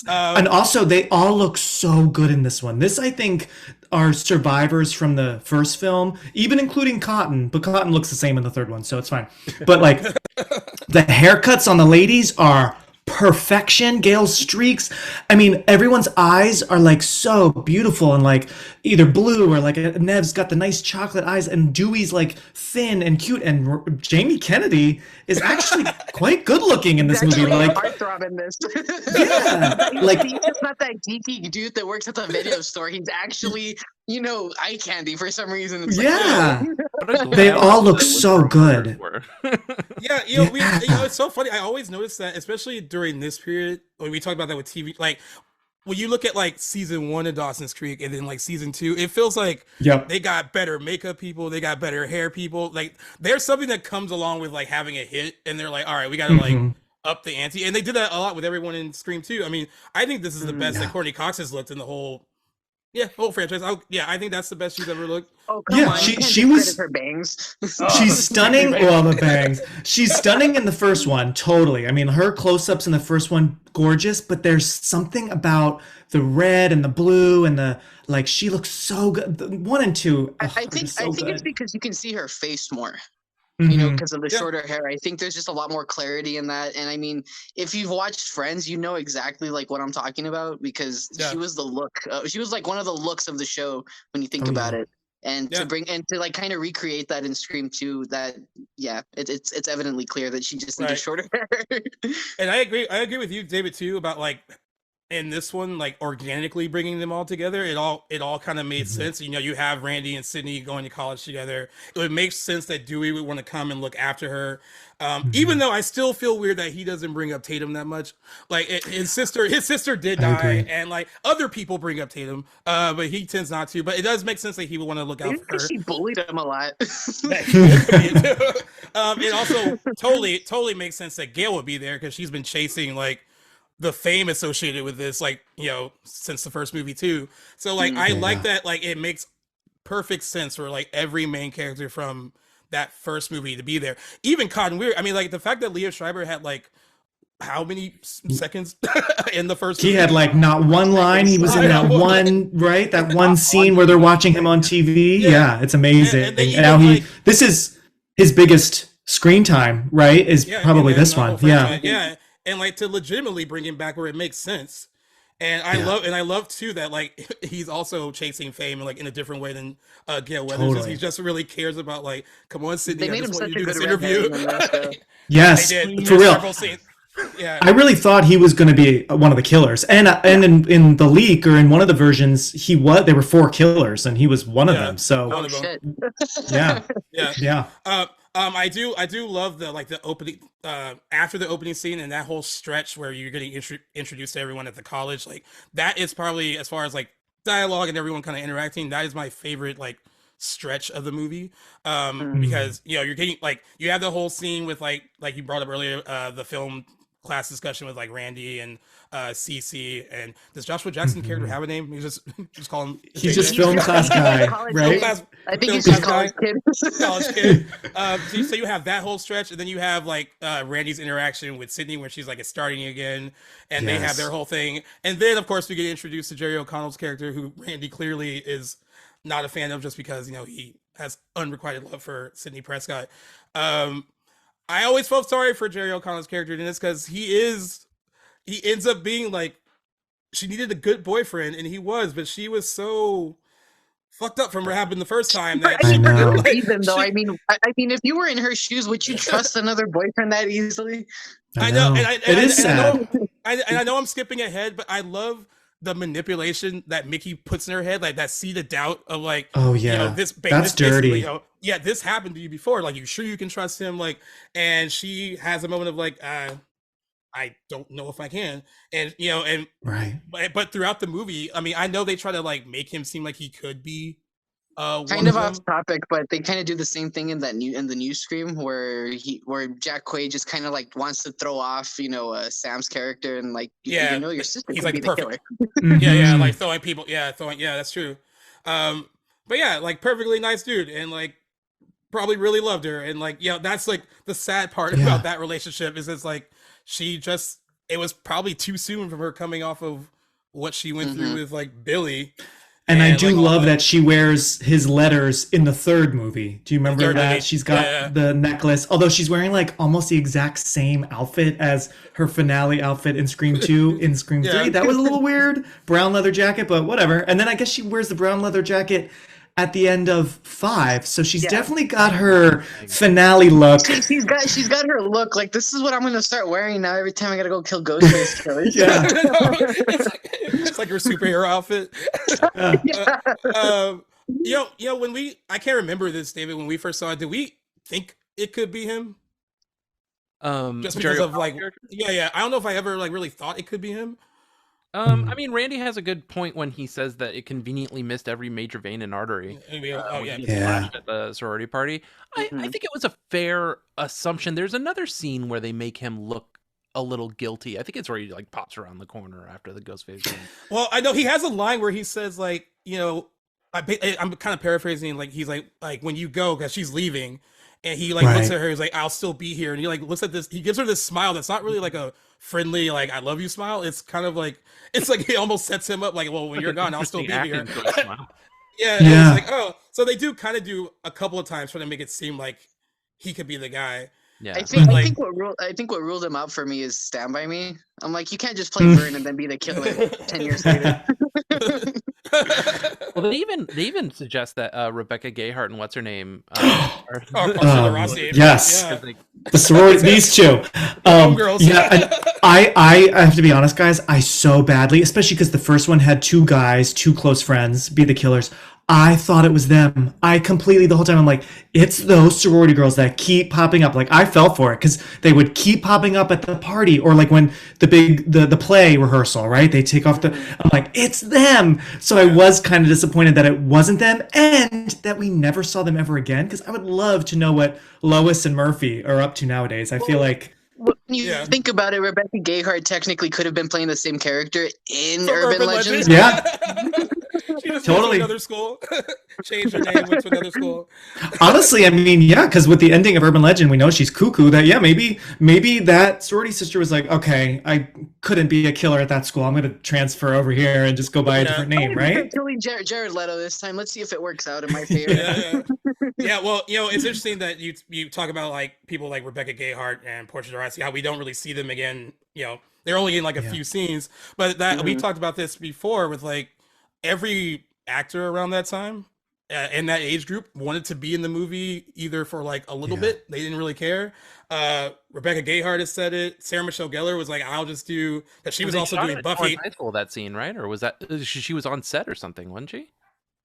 And also, they all look so good in this one. This, I think, are survivors from the first film, even including Cotton. But Cotton looks the same in the third one, so it's fine. But like, the haircuts on the ladies are perfection. Gail's streaks, everyone's eyes are like so beautiful and like either blue or like Nev's got the nice chocolate eyes, and Dewey's like thin and cute, and Jamie Kennedy is actually quite good looking in this movie. Like heartthrob in this. Like he's just not that geeky dude that works at the video store. He's actually you know, eye candy for some reason. It's Yeah. like, They all look so good. Yeah, you know, it's so funny. I always notice that, especially during this period when we talk about that with TV. Like when you look at like season 1 of Dawson's Creek and then like season 2, it feels like Yep. they got better makeup people, they got better hair people. Like there's something that comes along with like having a hit, and they're like, all right, we got to like up the ante, and they did that a lot with everyone in Scream 2. I mean, I think this is the best that Courtney Cox has looked in the whole franchise. I think that's the best she's ever looked. oh come on, she was her bangs. she's stunning. Well, the bangs. She's stunning in the first one, totally. I mean, her close-ups in the first one, gorgeous. But there's something about the red and the blue and the like. She looks so good. The 1 and 2. I think so good. it's because you can see her face more. Mm-hmm. You know, because of the shorter hair. I think there's just a lot more clarity in that. And I mean, if you've watched Friends, you know exactly like what I'm talking about, because she was the look. She was like one of the looks of the show when you think about it. And to bring and to like kind of recreate that in Scream 2, that it's evidently clear that she just needed shorter hair. And I agree with you, David, too, about like in this one, like organically bringing them all together, it all kind of made sense. You know, you have Randy and Sydney going to college together. It would make sense that Dewey would want to come and look after her. Even though I still feel weird that he doesn't bring up Tatum that much. Like his sister did die, and like other people bring up Tatum, but he tends not to. But it does make sense that he would want to look out for her. She bullied him a lot. It also totally makes sense that Gail would be there because she's been chasing like the fame associated with this, like, you know, since the first movie too. So like I like that, like it makes perfect sense for like every main character from that first movie to be there. Even Cotton Weir, I mean, like the fact that Leo Schreiber had like how many seconds in the first movie? He had like not one line. He was in that one, right? That one scene where they're watching him on TV. Yeah, it's amazing. And now this is his biggest screen time, right? Is probably this one. Yeah. And like to legitimately bring him back where it makes sense. And I love too that like he's also chasing fame like in a different way than Gail Weathers. Totally. He just really cares about like, come on, Sydney, they made him such a good interview. Yes, for real. Yeah. I really thought he was going to be one of the killers, and in the leak or in one of the versions, there were 4 killers, and he was one of them. So, yeah. I do love the opening after the opening scene and that whole stretch where you're getting introduced to everyone at the college. Like that is probably, as far as like dialogue and everyone kind of interacting, that is my favorite like stretch of the movie, because you know you're getting like you have the whole scene with like you brought up earlier, the film class discussion with like Randy and Cece. And does Joshua Jackson character have a name? You just call him. He's just film class guy, right? I think he's just college kid. College kid. So you have that whole stretch, and then you have like Randy's interaction with Sydney where she's like starting again, and they have their whole thing. And then of course we get introduced to Jerry O'Connell's character, who Randy clearly is not a fan of just because, you know, he has unrequited love for Sidney Prescott. I always felt sorry for Jerry O'Connell's character in this because he ends up being like, she needed a good boyfriend, and he was, but she was so fucked up from what happened the first time. That I mean, for good reason, though. I mean, if you were in her shoes, would you trust another boyfriend that easily? I know, and it is sad. I know I'm skipping ahead, but I love the manipulation that Mickey puts in her head, like that seed of doubt of like, oh yeah, you know, that's dirty. You know, yeah, this happened to you before. Like, you sure you can trust him? Like, and she has a moment of like, I don't know if I can. And you know, and right. But throughout the movie, I mean, I know they try to like make him seem like he could be kind of off topic, but they kind of do the same thing in the new Scream where Jack Quaid just kind of like wants to throw off, you know, Sam's character, and like you know your sister he's could like be the killer. yeah, like throwing people, that's true. But yeah, like perfectly nice dude, and like probably really loved her, and like, you know, that's like the sad part about that relationship is it's like it was probably too soon from her coming off of what she went through with like Billy. And I do love that she wears his letters in the third movie. Do you remember that? Movie. She's got the necklace, although she's wearing like almost the exact same outfit as her finale outfit in Scream 2, in Scream 3. That was a little weird. Brown leather jacket, but whatever. And then I guess she wears the brown leather jacket at the end of 5. So she's Yeah. definitely got her finale look. She's got her look. Like, this is what I'm gonna start wearing now every time I gotta go kill Ghostface killers. Yeah. It's like her superhero outfit. Yeah. When I can't remember this, David, when we first saw it, did we think it could be him? Just because Jerry of like, O'Connell's character? yeah. I don't know if I ever like really thought it could be him. I mean, Randy has a good point when he says that it conveniently missed every major vein and artery. Oh When yeah. he gets flashed at the sorority party. I think it was a fair assumption. There's another scene where they make him look a little guilty. I think it's where he like pops around the corner after the Ghostface scene. Well, I know he has a line where he says like, I'm kind of paraphrasing, like he's like when you go, because she's leaving, and he like looks Right. at her, he's like, I'll still be here, and he like looks at this, he gives her this smile that's not really like a friendly like I love you smile. It's kind of like, it's like he almost sets him up like, well, when you're gone, I'll still be here. Interesting acting choice, wow. Yeah, and Yeah. it's like, oh, so they do kind of do a couple of times trying to make it seem like he could be the guy. Yeah. I think like- I think what ruled him out for me is Stand By Me. I'm like, you can't just play Vern and then be the killer 10 years later. Well, they even suggest that Rebecca Gayheart and what's her name are Oh, Marcella Rossi. Yes. Yeah. like, The sorority, these two. Homegirls. Yeah, and I have to be honest, guys. I so badly, especially because the first one had 2 guys, 2 close friends, be the killers. I thought it was them. I completely, the whole time, I'm like, it's those sorority girls that keep popping up. Like, I fell for it because they would keep popping up at the party, or like when the play rehearsal, right? They take off I'm like, it's them. So I was kind of disappointed that it wasn't them and that we never saw them ever again, because I would love to know what Lois and Murphy are up to nowadays. I feel like, When you Yeah. think about it, Rebecca Gayheart technically could have been playing the same character in From Urban Legends. Yeah. She just Totally. went to another school, changed her name, went to another school. honestly, I mean, yeah, because with the ending of Urban Legend, we know she's cuckoo. That, yeah, maybe that sorority sister was like, okay, I couldn't be a killer at that school. I'm going to transfer over here and just go by a different name, right? Killing Jared Leto this time. Let's see if it works out in my favor. Yeah. Well, it's interesting that you talk about like people like Rebecca Gayheart and Portia de Rossi, how we don't really see them again. They're only in like a few scenes, but that we talked about this before with like every actor around that time in that age group wanted to be in the movie either for like a little bit. They didn't really care. Rebecca Gayheart has said it. Sarah Michelle Gellar was like, I'll just do, because she was they also shot it doing at Buffy. Torrance High School, that scene, right? Or was that she was on set or something, wasn't she?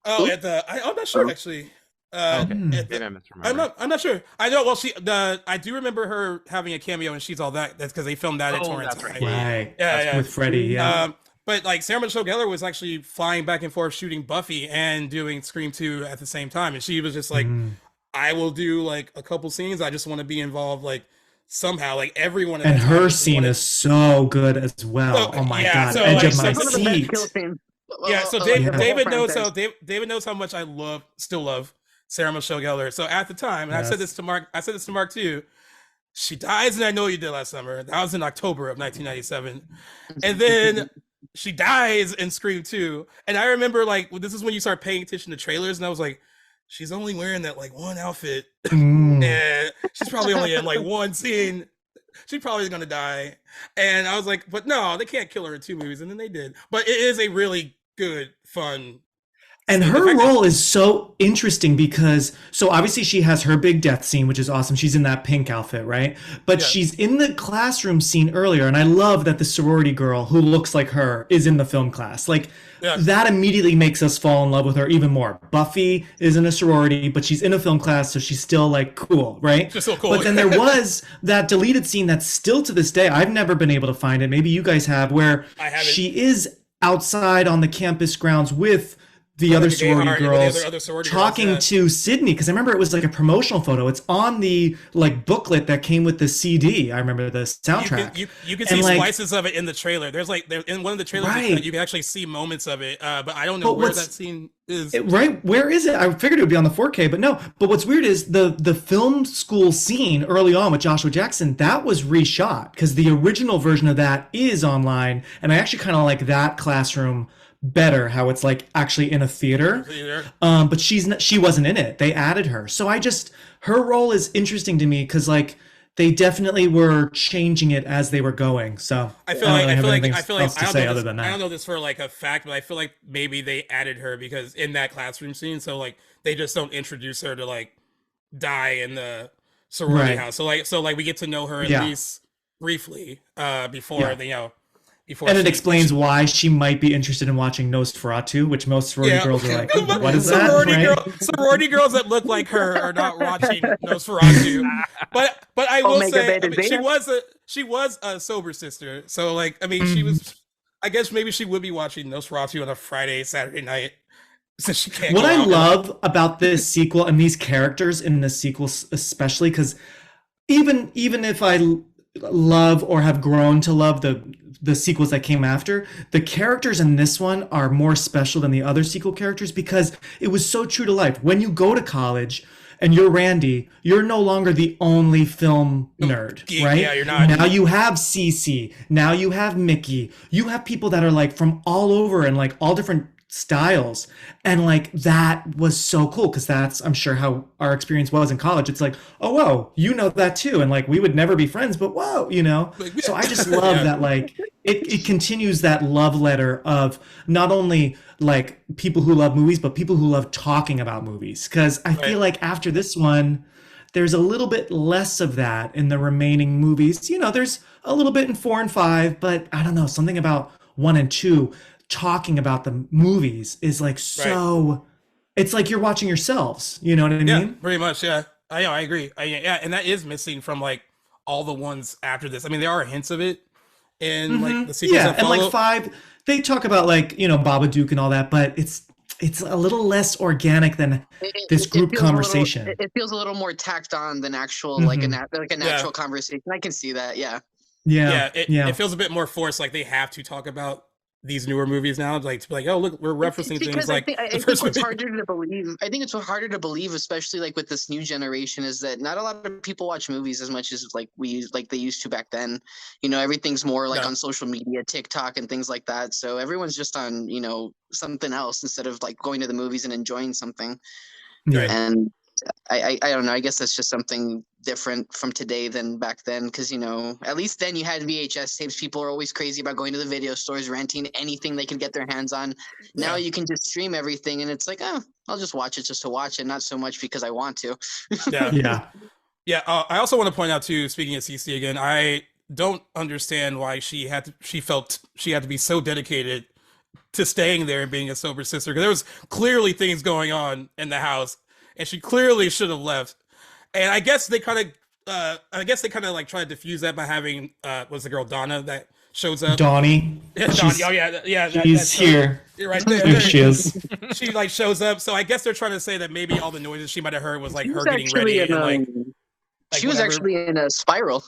Oh, I'm not sure actually. Okay. at Maybe the- I misremembered. I'm not sure. I know. Well, I do remember her having a cameo and She's All That. That's because they filmed that at Oh, Torrance that's right. High. Right. Yeah. With Freddie, yeah. But like Sarah Michelle Gellar was actually flying back and forth shooting Buffy and doing Scream 2 at the same time, and she was just like, I will do like a couple scenes. I just want to be involved like somehow. Like everyone. at And that time her just scene wanted- is so good as well. So, Oh my yeah, God, so, edge like, of my so- One of the best seat. kill scenes. Yeah, so Of David, the whole David knows franchise. David knows how much I still love Sarah Michelle Gellar. So at the time, and I said Yes. this to Mark, too. She dies, and I Know You Did last summer. That was in October of 1997, and then she dies in Scream 2. And I remember like this is when you start paying attention to trailers, and I was like, she's only wearing that like one outfit, and she's probably only in like one scene. She probably is gonna die. And I was like, but no, they can't kill her in 2 movies, and then they did. But it is a really good, fun. And scene. The her fact that- role is so interesting because, so obviously she has her big death scene, which is awesome. She's in that pink outfit, right? But Yeah. she's in the classroom scene earlier. And I love that the sorority girl who looks like her is in the film class. Like, Yeah. that immediately makes us fall in love with her even more. Buffy is in a sorority, but she's in a film class, so she's still like cool, right? She's still cool. But then there was that deleted scene that's still to this day, I've never been able to find it. Maybe you guys have, where I haven't. she is outside on the campus grounds with the other Rebecca sorority Gayheart and girls the other sorority girls, talking yeah. to Sydney, because I remember it was like a promotional photo. It's on the like booklet that came with the CD. I remember the soundtrack. You can And, see like, slices of it in the trailer. There's like in one of the trailers Right. you can actually see moments of it. But I don't know But where what's- that scene is. Right, where is it? I figured it would be on the 4K, but no. But what's weird is the film school scene early on with Joshua Jackson, that was reshot because the original version of that is online, and I actually kind of like that classroom better, how it's like actually in a theater. But she wasn't in it. They added her. So her role is interesting to me because like they definitely were changing it as they were going. So I I feel don't like really I have feel like anything I feel else like to say other than I don't that. know this for like a fact, but I feel like maybe they added her because in that classroom scene, so like they just don't introduce her to like die in the sorority Right. house. So like we get to know her at Yeah. least briefly before Yeah. the, before And it she explains why she might be interested in watching Nosferatu, which most sorority yeah. girls are like, But what is that? Right? sorority girls that look like her are not watching Nosferatu. But I will Omega say, I Beta mean, Zeta. she was a sober sister. So like, I mean, she Mhm. was, I guess maybe she would be watching Nosferatu on a Friday, Saturday night since she can't What go I out. And love about this sequel and these characters in this sequel, especially, because even if love or have grown to love the sequels that came after, the characters in this one are more special than the other sequel characters because it was so true to life. When you go to college and you're Randy, you're no longer the only film nerd, yeah, right? you're not. Now you have Cece, now you have Mickey, you have people that are like from all over and like all different styles, and like that was so cool because that's, I'm sure, how our experience was in college. It's like, oh whoa, you know that too, and like we would never be friends, but whoa, you know. Like, So I just love yeah. that, like it continues that love letter of not only like people who love movies but people who love talking about movies, because I feel Right. like after this one there's a little bit less of that in the remaining movies. You know, there's a little bit in 4 and 5, but I don't know, something about 1 and 2 talking about the movies is like Right. so, it's like you're watching yourselves, you know what I Yeah, mean? pretty much. Yeah, I know. I agree. Yeah, and that is missing from like all the ones after this. I mean, there are hints of it in like the sequels Yeah, that and like follow. 5, they talk about like, you know, Babadook and all that, but it's a little less organic than this It group feels a little. conversation. It feels a little more tacked on than actual Hmm. like a Yeah, natural conversation. I can see that. Yeah. Yeah, yeah. It yeah. feels a bit more forced. Like they have to talk about these newer movies now, like to be like, oh look, we're It's referencing things because like the I think first what's movie. harder to believe. I think it's what harder to believe, especially like with this new generation, is that not a lot of people watch movies as much as like they used to back then. You know, everything's more like No, on social media, TikTok, and things like that. So everyone's just on something else instead of like going to the movies and enjoying something. right. Yeah. And I don't know. I guess that's just something different from today than back then. Because at least then you had VHS tapes. People are always crazy about going to the video stores, renting anything they can get their hands on. Now Yeah, you can just stream everything, and it's like, oh, I'll just watch it just to watch it, not so much because I want to. yeah, Yeah. yeah. I also want to point out too. Speaking of CC again, I don't understand why she felt she had to be so dedicated to staying there and being a sober sister because there was clearly things going on in the house and she clearly should have left. And I guess they kind of like try to diffuse that by having was the girl Donna that shows up. Donnie, Yeah, Donnie. she's Oh yeah, she's here. you're right there. Here she is. She like shows up. So I guess they're trying to say that maybe all the noises she might have heard was like She was her getting actually ready in and like she was whatever. actually in a Spiral.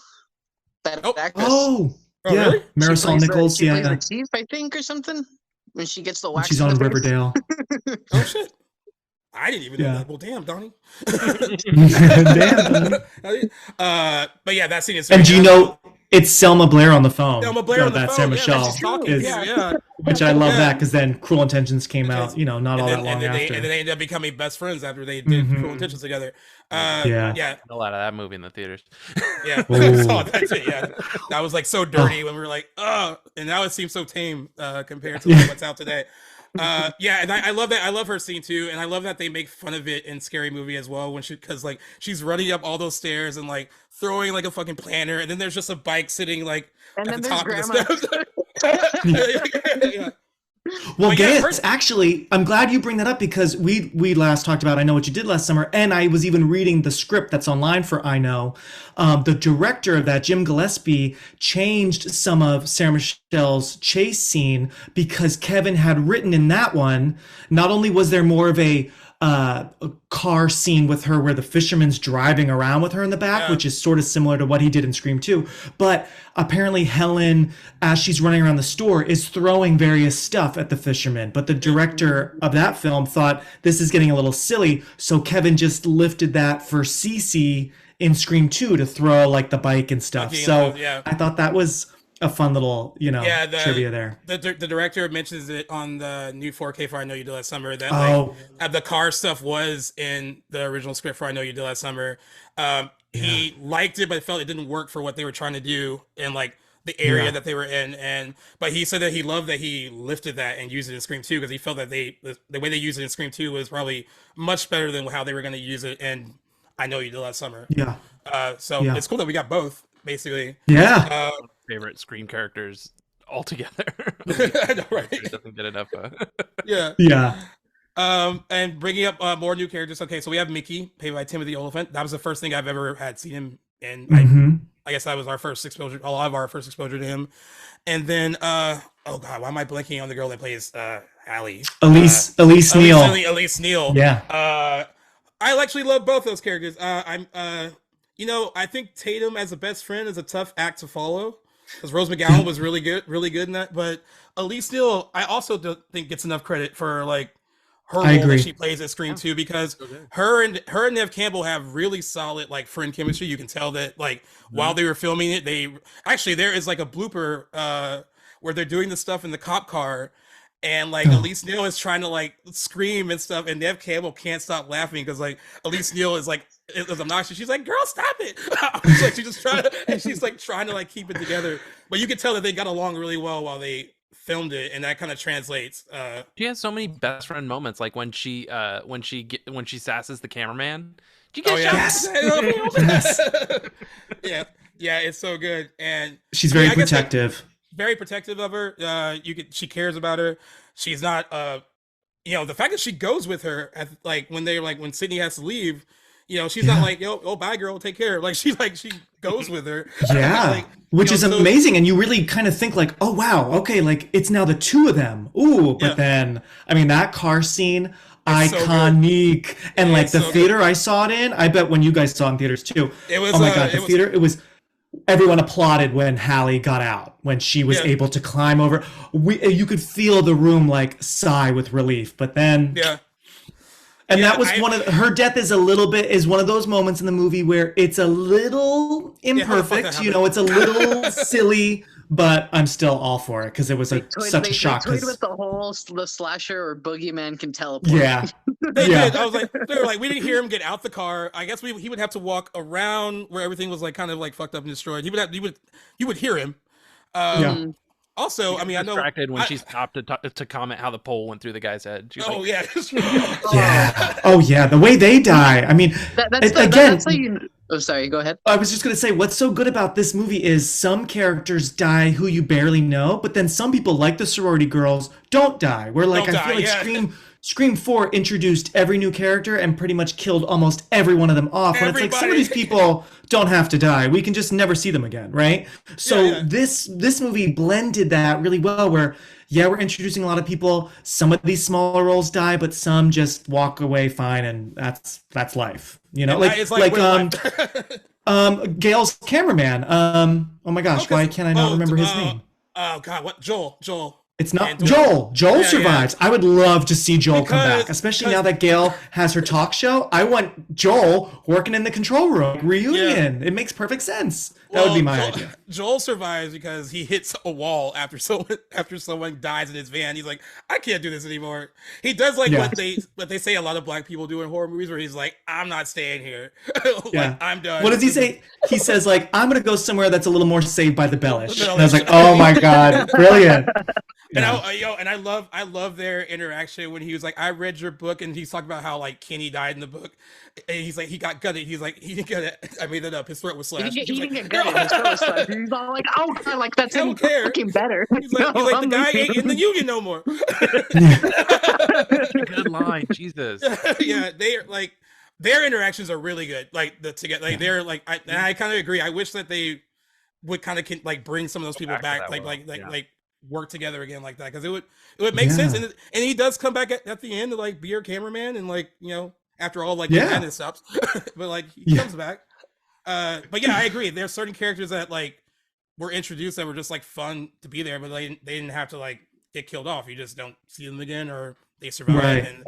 That Oh, actress. Oh, oh yeah, really? Marisol Nichols, She plays the yeah, chief, I think, or something. When she gets the when wax she's in the on face. Riverdale. Oh shit. I didn't even know Yeah. that. Well, damn, Donnie. Damn, Donnie. But yeah, that scene is. And do you I know it's Selma Blair on the phone? Selma Blair on the That phone. Sarah Yeah, that she's Michelle talking. is, Yeah. which I love Yeah. that because then Cruel Intentions came Because- out, not all that long after. and then they ended up becoming best friends after they did Mhm. Cruel Intentions together. Yeah. Yeah, A lot of that movie in the theaters. yeah. Ooh. I saw that shit. Yeah, that was like so dirty when we were like, oh, and now it seems so tame compared to like, what's out today. Yeah, and I love that. I love her scene too, and I love that they make fun of it in Scary Movie as well because like she's running up all those stairs and like throwing like a fucking planner, and then there's just a bike sitting like And at then the there's top of Grandma. the steps. Yeah. Well, But yeah, Gaius, actually, I'm glad you bring that up because we last talked about I Know What You Did Last Summer, and I was even reading the script that's online for I Know. The director of that, Jim Gillespie, changed some of Sarah Michelle's chase scene because Kevin had written in that one, not only was there more of a car scene with her where the fisherman's driving around with her in the back, Yeah. which is sort of similar to what he did in Scream 2. But apparently Helen, as she's running around the store, is throwing various stuff at the fisherman. But the director of that film thought this is getting a little silly, so Kevin just lifted that for Cece in Scream 2 to throw like the bike and stuff. Monkey and So those, yeah. I thought that was a fun little, Yeah, trivia there. The director mentions it on the new 4K for I Know You Did Last Summer that Oh, like the car stuff was in the original script for I Know You Did Last Summer. he liked it, but felt it didn't work for what they were trying to do in like the area that they were in. And but he said that he loved that he lifted that and used it in Scream 2 because he felt that the way they used it in Scream 2 was probably much better than how they were going to use it in I Know You Did Last Summer. Yeah. So it's cool that we got both basically. Yeah. Favorite Scream characters altogether. I know, right? It doesn't get enough. Yeah. Yeah. And bringing up more new characters. Okay, so we have Mickey, played by Timothy Oliphant. That was the first thing I've ever had seen him in. I guess that was our first exposure, a lot of our first exposure to him. And then, oh god, why am I blanking on the girl that plays Hallie? Elise Neal. Elise Neal. Yeah. I actually love both those characters. You know, I think Tatum as a best friend is a tough act to follow because Rose McGowan was really good in that. But Elise Neal, I also don't think gets enough credit for like her role that she plays at Scream 2 because her and Nev Campbell have really solid like friend chemistry. You can tell that like while they were filming it, there is like a blooper where they're doing the stuff in the cop car. And like Elise Neal is trying to like scream and stuff, and Nev Campbell can't stop laughing because like Elise Neal is like is obnoxious. She's like, "Girl, stop it!" Like she's just trying to, and she's like trying to like keep it together. But you could tell that they got along really well while they filmed it, and that kind of translates. She has so many best friend moments, like when she sasses the cameraman. Did you get shot? Yes. Yeah, it's so good, and she's very protective. Very protective of her. She cares about her. She's not you know, the fact that she goes with her at like when Sydney has to leave, you know, she's not like, oh bye girl, take care. Like she goes with her. Yeah. Like, which is amazing. And you really kind of think like, oh wow, okay, like it's now the two of them. Ooh, but then I mean that car scene, iconic. So and like the theater I saw it in, I bet when you guys saw it in theaters too. It was oh my god, the theater, it was everyone applauded when Hallie got out, when she was able to climb over. You could feel the room like sigh with relief, but then and that was one of her death is one of those moments in the movie where it's a little imperfect, you know, it's a little silly, but I'm still all for it because it was such a shock. They toyed with the slasher or boogeyman can teleport. Yeah. They did. I was like, they were like, we didn't hear him get out the car. I guess he would have to walk around where everything was like kind of like fucked up and destroyed. You would hear him. Also, I mean, I know distracted when she stopped to comment how the pole went through the guy's head. She's like, yeah. Oh yeah, the way they die. I mean, that's how you. Oh, sorry. Go ahead. I was just gonna say, what's so good about this movie is some characters die who you barely know, but then some people, like the sorority girls, don't die. Where like I feel like Scream 4 introduced every new character and pretty much killed almost every one of them off. And it's like some of these people don't have to die. We can just never see them again, right? So this movie blended that really well where we're introducing a lot of people. Some of these smaller roles die, but some just walk away fine, and that's life. You know, Gail's cameraman. Oh my gosh, why can't I not remember his name? Oh god, what Joel. It's not Joel. Joel survives. I would love to see Joel come back, especially now that Gail has her talk show. I want Joel working in the control room. Reunion. It makes perfect sense. That would be my idea. Joel survives because he hits a wall after someone dies in his van. He's like, I can't do this anymore. He does like what they say a lot of black people do in horror movies, where he's like, I'm not staying here. Like, I'm done. What does he say? He says like, I'm gonna go somewhere that's a little more Saved by the Bellish. And I was like, oh my god, brilliant. And I love their interaction when he was like, I read your book, and he's talking about how like Kenny died in the book, and he's like, he got gutted. He's like, he didn't get it. I made that up. His throat was slashed. He didn't get gutted. His throat was slashed. He's all like, oh, God, like that's even fucking better. He's like, the guy ain't in the union no more. Good line, Jesus. Yeah, they are like their interactions are really good. Like they're like, I kind of agree. I wish that they would kind of like bring some of those people back, like work together again like that, because it would make sense. And he does come back at the end to like be your cameraman, and like, you know, after all like the madness stops, but like he comes back. But yeah, I agree. There's certain characters that like were introduced that were just like fun to be there, but they didn't have to like get killed off. You just don't see them again, or they survive. Right. And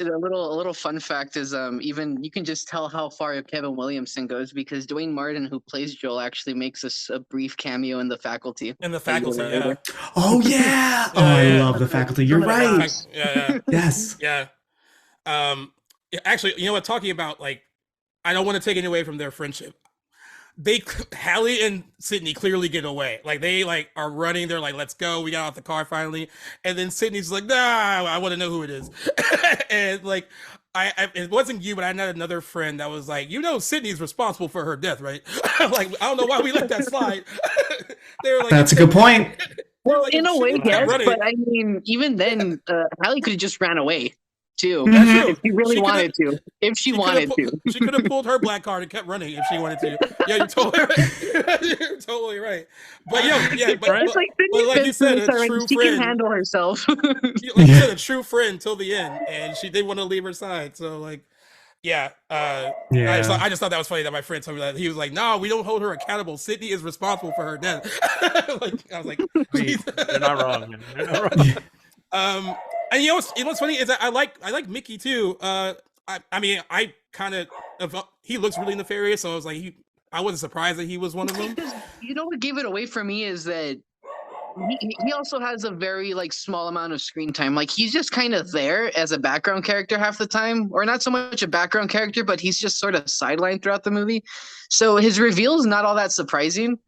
a little fun fact is even you can just tell how far Kevin Williamson goes, because Dwayne Martin, who plays Joel, actually makes a brief cameo in The Faculty. Oh yeah. I love The Faculty. You're right. Yeah. Yes. Yeah. Actually, you know what? Talking about like I don't want to take it away from their friendship. Hallie and Sydney clearly get away. Like they like are running. They're like, "Let's go." We got off the car finally, and then Sydney's like, "Nah, I want to know who it is." And like, it wasn't you, but I had another friend that was like, Sydney's responsible for her death, right? Like, I don't know why we let that slide. They were like, that's a good point. Well, like, in a way, yes, running. but I mean, even then, Hallie could have just ran away too, Mhm. if she really wanted to. If she wanted to, she could have pulled her black card and kept running if she wanted to. Yeah, you're totally right. You're totally right. But it's like but like you said, a true she friend. can handle herself. Like you said, a true friend till the end, and she didn't want to leave her side. So like, yeah. Yeah. I just thought that was funny that my friend told me that. He was like, "No, we don't hold her accountable. Sydney is responsible for her death." Like, I was like, You're not wrong, man. You're not wrong. And what's funny is that I like Mickey too. I mean, I kind of he looks really nefarious, so I was like, I wasn't surprised that he was one of them. You know what gave it away for me is that he also has a very like small amount of screen time. Like he's just kind of there as a background character half the time, or not so much a background character, but he's just sort of sidelined throughout the movie. So his reveal is not all that surprising.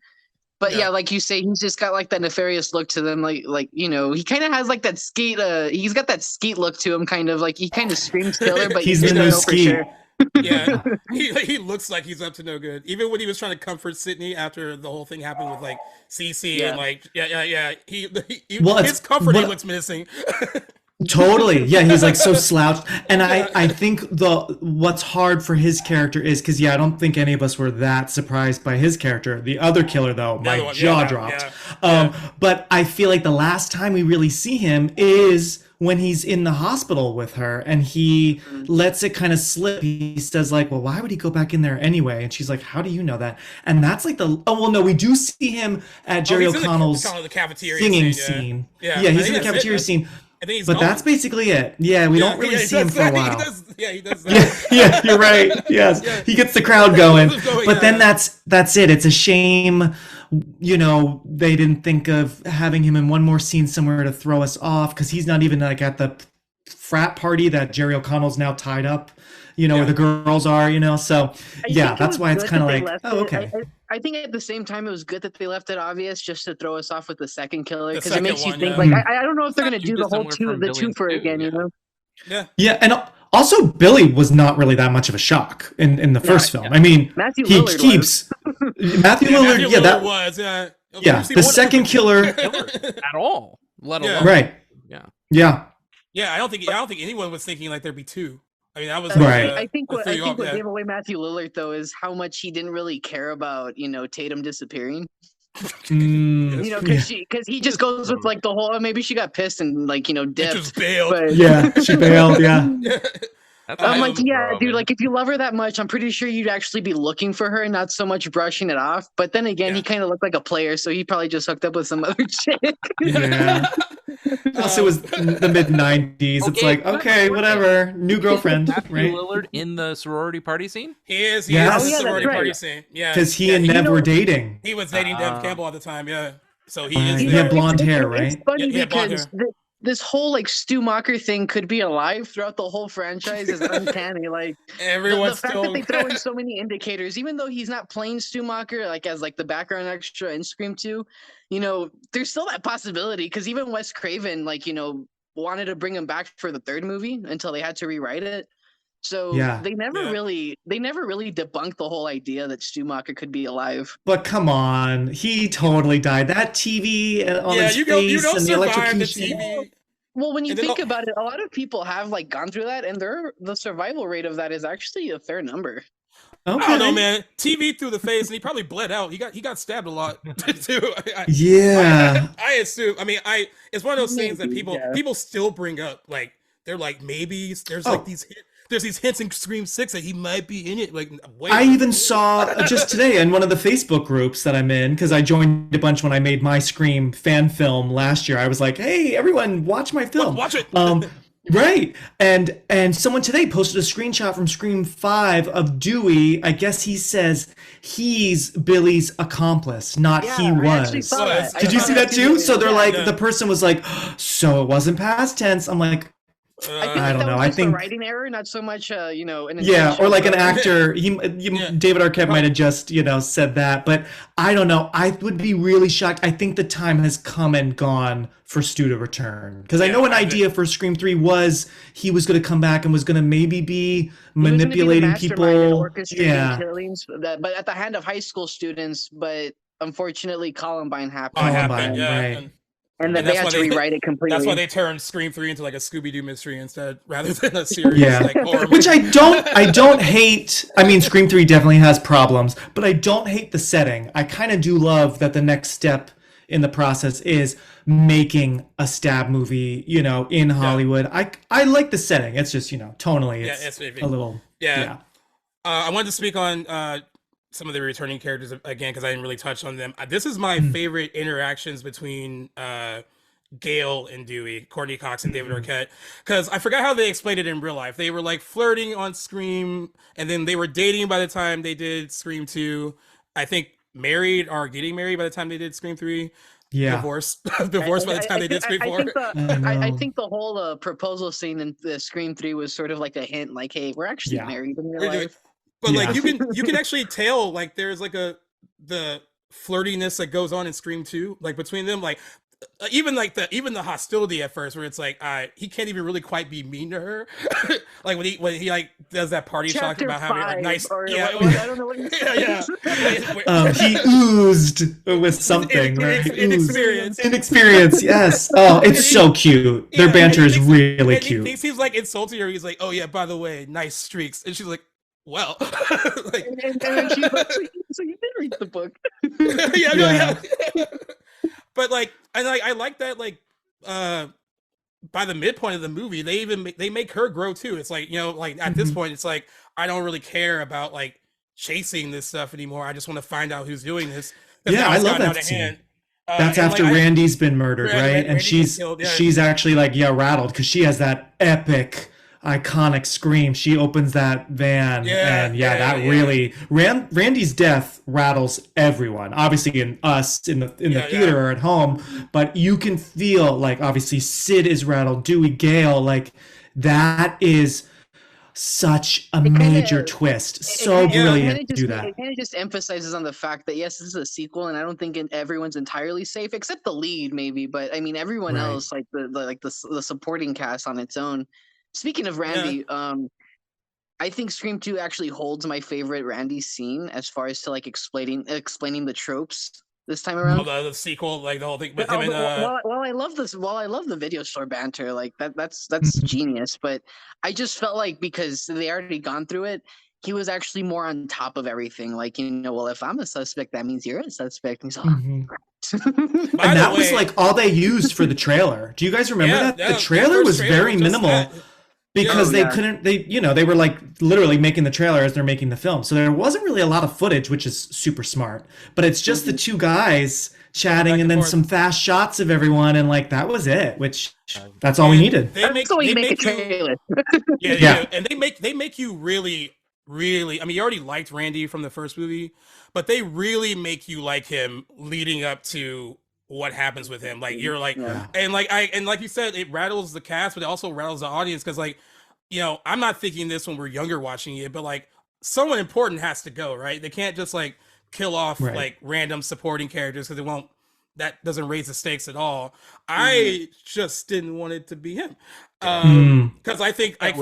But yeah, like you say, he's just got like that nefarious look to them. Like he kind of has like that skate. He's got that skate look to him, kind of like he kind of screams killer, but he's you the don't new know for Skeet. sure. Yeah, he looks like he's up to no good. Even when he was trying to comfort Sydney after the whole thing happened with like Cece and like his comforting looks missing. Totally. Yeah, he's like so slouched. And I think what's hard for his character is because I don't think any of us were that surprised by his character. The other killer though, my jaw dropped. But I feel like the last time we really see him is when he's in the hospital with her and he lets it kind of slip. He says like, well, why would he go back in there anyway? And she's like, how do you know that? And that's like we do see him at Jerry O'Connell's the cafeteria singing scene. Yeah, he's in the cafeteria scene. But that's basically it. Yeah, we don't really see him for a while. He does that. Yeah, you're right. Yes, he gets the crowd going. But then that's it. It's a shame, they didn't think of having him in one more scene somewhere to throw us off because he's not even like at the frat party that Jerry O'Connell's now tied up, where the girls are, So that's why it's kind of like, oh, okay. I think at the same time it was good that they left it obvious just to throw us off with the second killer because it makes you think like I don't know if they're gonna do the whole twofer again, Yeah, and also Billy was not really that much of a shock in the first film. I mean, Matthew he Lillard keeps Matthew Lillard. Yeah, that was the second killer at all. Let alone right. Yeah. I don't think anyone was thinking like there'd be two. I mean, that was right. I think what gave away Matthew Lillard though is how much he didn't really care about Tatum disappearing. Because he just goes with like the whole maybe she got pissed and like dipped. Just bailed. But, she bailed. Yeah. I'm like, dude, like if you love her that much, I'm pretty sure you'd actually be looking for her and not so much brushing it off. But then again, he kind of looked like a player, so he probably just hooked up with some other chick. Yeah. Also, it was the mid '90s. It's like, okay, whatever, new girlfriend, right? Lillard in the sorority party scene. He is. He is in the sorority party scene. Yeah, because he and Nev were dating. He was dating Dev Campbell at the time. Yeah, so he is. He had blonde hair, right? It's funny because this whole like Stu Macher thing could be alive throughout the whole franchise is uncanny. Like everyone's the fact that they throw in so many indicators, even though he's not playing Stu Macher like as like the background extra in Scream 2, there's still that possibility because even Wes Craven wanted to bring him back for the third movie until they had to rewrite it. So they never really debunked the whole idea that Stu Macher could be alive. But come on, he totally died. That TV on his face and the electrocution. Well, when you think about it, a lot of people have like gone through that, and the survival rate of that is actually a fair number. Okay. I don't know, man. TV through the face, and he probably bled out. He got stabbed a lot too. I assume. I mean, it's one of those things that people still bring up. Like they're like, maybe there's like there's these hints in Scream 6 that he might be in it. Like, wait. I even saw just today in one of the Facebook groups that I'm in, because I joined a bunch when I made my Scream fan film last year. I was like, hey, everyone, watch my film. Watch it. Right. And someone today posted a screenshot from Scream 5 of Dewey. I guess he says he's Billy's accomplice, not he was. Did you see that too? So they're like, the person was like, so it wasn't past tense. I'm like, I feel I like don't that know. was I just a think writing error, not so much, an yeah, or intentional. like an actor. Yeah. David Arquette Well, might have just, said that, but I don't know. I would be really shocked. I think the time has come and gone for Stu to return because I yeah, know an idea for Scream 3 was he was going to come back and was going to maybe be He was going to be the manipulating mastermind and people. orchestrating Yeah, killings, but at the hand of high school students. But unfortunately, Columbine oh, it happened, happened. Columbine, Yeah, right? and then and they that's had why to they rewrite it that's why completely. they turned Scream 3 into like a Scooby Doo mystery instead, rather than a serious Yeah. like horror Which movie. I don't hate. I mean, Scream 3 definitely has problems, but I don't hate the setting. I kind of do love that the next step in the process is making a stab movie, in Yeah, Hollywood. I like the setting. It's just, tonally yeah, it's it's a little, yeah. yeah. I wanted to speak on some of the returning characters again because I didn't really touch on them. This is my favorite interactions between Gail and Dewey, Courtney Cox and David Arquette, because I forgot how they explained it in real life. They were like flirting on Scream, and then they were dating by the time they did Scream 2. I think married or getting married by the time they did Scream 3. Yeah. Divorced, divorced by the time they did Scream 4. I think the whole proposal scene in the Scream 3 was sort of like a hint, like, hey, we're actually Yeah. married in real We're doing, life. but like Yeah. you can actually tell like there's like the flirtiness that goes on in Scream 2, like between them, like even the hostility at first, where it's like he can't even really quite be mean to her, like when he like does that party talk Chapter about having like 5, nice, or yeah, I don't know what you yeah, said. yeah. He oozed with something, right? Inexperience. Inexperience, yes. Oh, it's so cute. Their Yeah, banter and is really cute. He seems like insulting her. He's like, "Oh yeah, by the way, nice streaks," and she's like, "Well," like, And then she's like, so you did read the book. yeah, no, yeah. But like, and I like that, like, by the midpoint of the movie, they make her grow too. It's like, like at this point, it's like I don't really care about like chasing this stuff anymore. I just want to find out who's doing this. 'Cause Yeah, now I it's love gotten out that of scene. hand. That's And after like, Randy's been murdered, right? And Randy's she's been killed, yeah. she's actually like, rattled because she has that epic, iconic scream. She opens that van, Yeah, and yeah, that yeah. really Randy's death rattles everyone. Obviously, in us in the theater or at home, but you can feel like obviously Sid is rattled, Dewey, Gale, like that is such a major twist. So brilliant to do that. It kind of just emphasizes on the fact that yes, this is a sequel, and I don't think everyone's entirely safe, except the lead, maybe. But I mean, everyone Right. else, like the supporting cast on its own. Speaking of Randy, I think Scream 2 actually holds my favorite Randy scene as far as to like explaining the tropes this time around. the sequel, like the whole thing with him and Well, I love this. Well, I love the video store banter. Like that's genius. But I just felt like because they already gone through it, he was actually more on top of everything. Like, well, if I'm a suspect, that means you're a suspect. And he's like, and that was like all they used for the trailer. Do you guys remember that? The trailer was very minimal. Because they couldn't, they were like literally making the trailer as they're making the film. So there wasn't really a lot of footage, which is super smart. But it's just the two guys chatting and then some fast shots of everyone. And like, that was it, which that's all we needed. That's the way you make a trailer. Yeah. And they make you really, really, I mean, you already liked Randy from the first movie, but they really make you like him leading up to what happens with him. Like you're like, and like you said, it rattles the cast, but it also rattles the audience because like, I'm not thinking this when we're younger watching it, but like someone important has to go, right? They can't just like kill off like random supporting characters because that doesn't raise the stakes at all. I just didn't want it to be him. Because I think I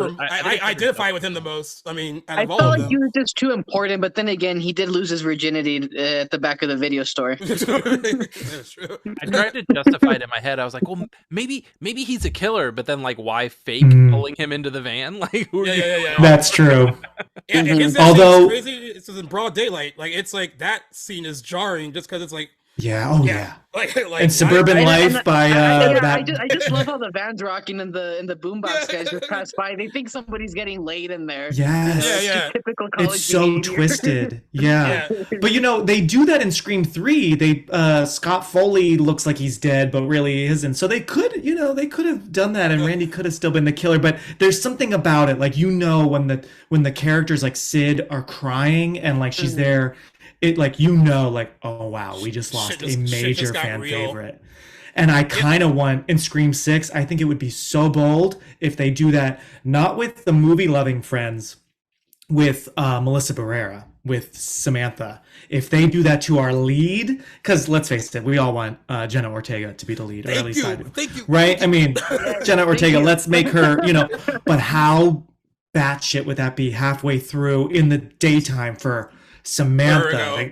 identify with him the most. I mean, out of all felt of like he was just too important, but then again, he did lose his virginity at the back of the video store. That's true. I tried to justify it in my head. I was like, well, maybe he's a killer, but then like, why fake pulling him into the van? Like, yeah. That's true. Although it's crazy, it's in broad daylight. Like it's like that scene is jarring just because it's like. Yeah. Like and Suburban Life by I just love how the van's rocking and the boombox guys just pass by. They think somebody's getting laid in there. Yes. Typical college it's so behavior. Twisted. Yeah. But they do that in Scream 3. They Scott Foley looks like he's dead, but really isn't. So they could have done that, and Randy could have still been the killer. But there's something about it, like when the characters like Sid are crying and like she's there. It like oh wow, we just lost a major fan favorite. And I kind of want in Scream 6, I think it would be so bold if they do that, not with the movie loving friends, with Melissa Barrera, with Samantha. If they do that to our lead, because let's face it, we all want Jenna Ortega to be the lead, or at least I do. Thank you. Right? I mean, Jenna Ortega, let's make her, but how batshit would that be halfway through in the daytime for Samantha?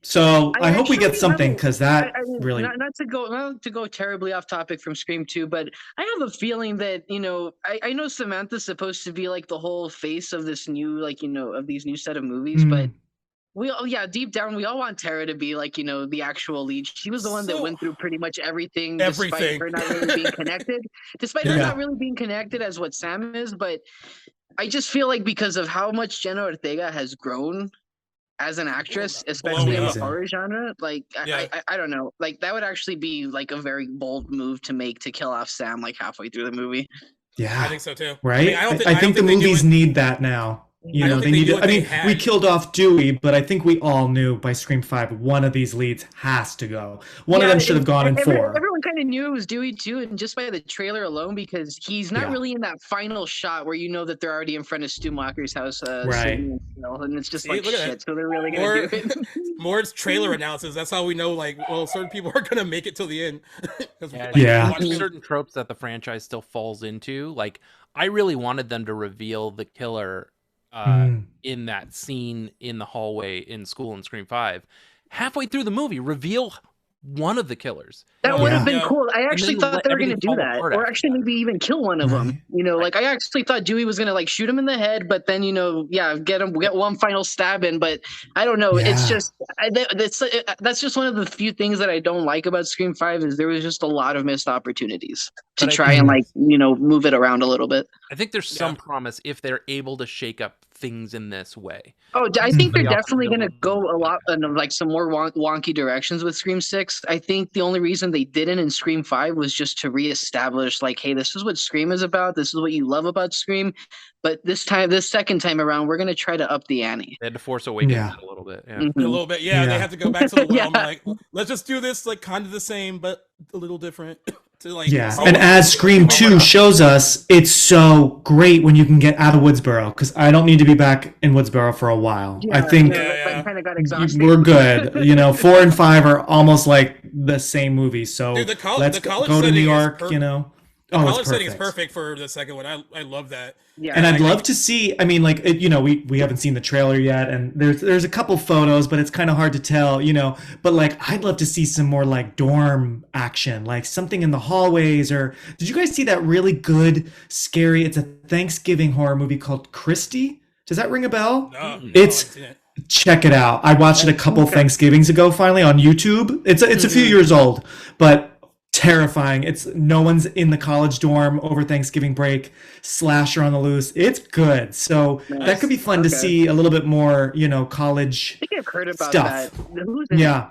So I hope we get something, because that really not to go terribly off topic from Scream 2, but I have a feeling that I know Samantha's supposed to be like the whole face of this new of these new set of movies, but deep down we all want Tara to be like the actual lead. She was the one that went through pretty much everything. Despite her not really being connected, her not really being connected as what Sam is. But I just feel like because of how much Jenna Ortega has grown as an actress, especially in the horror genre, I don't know, like that would actually be like a very bold move to make, to kill off Sam like halfway through the movie. Yeah, I think so too. Right? I think the movies need that now. They need to, we killed off Dewey, but I think we all knew by Scream 5 one of these leads has to go. One of them should have gone in 4. Everyone kind of knew it was Dewey too, and just by the trailer alone, because he's not really in that final shot where that they're already in front of Stu Macher's house, right? And it's just like shit. So they're really gonna do it. More trailer analysis. That's how we know. Certain people are gonna make it till the end. Certain tropes that the franchise still falls into. Like, I really wanted them to reveal the killer in that scene in the hallway in school in Scream 5. Halfway through the movie, reveal one of the killers. That would have been cool. I actually thought they were going to do that, or actually maybe even kill one of them. Like I actually thought Dewey was going to shoot him in the head, but then get one final stab in. But I don't know. It's just that's just one of the few things that I don't like about Scream 5 is there was just a lot of missed opportunities to try and move it around a little bit. I think there's some promise if they're able to shake up things in this way. Oh, I think they're definitely going to go a lot in some more wonky directions with Scream 6. I think the only reason they didn't in Scream 5 was just to reestablish hey, this is what Scream is about. This is what you love about Scream. But this second time around, we're going to try to up the ante. They had to Force Awakens a little bit. Yeah. A little bit. Yeah, they have to go back to the realm. Let's just do this kind of the same, but a little different. And as Scream 2 shows us, it's so great when you can get out of Woodsboro, because I don't need to be back in Woodsboro for a while. I think kind of got exhausted. We're good. 4 and 5 are almost like the same movie. So let's go to New York. The college setting is perfect for the second one. I love that. Yeah, and I'd love to see. I mean, we haven't seen the trailer yet, and there's a couple photos, but it's kind of hard to tell, But I'd love to see some more dorm action, something in the hallways. Or did you guys see that really good, scary? It's a Thanksgiving horror movie called Christie. Does that ring a bell? No, check it out. I watched it a couple Thanksgivings ago. Finally on YouTube. It's a few years old, but terrifying. It's no one's in the college dorm over Thanksgiving break, slasher on the loose. It's good. So that could be fun to see a little bit more, college I think I've heard about stuff. That. Who's in it?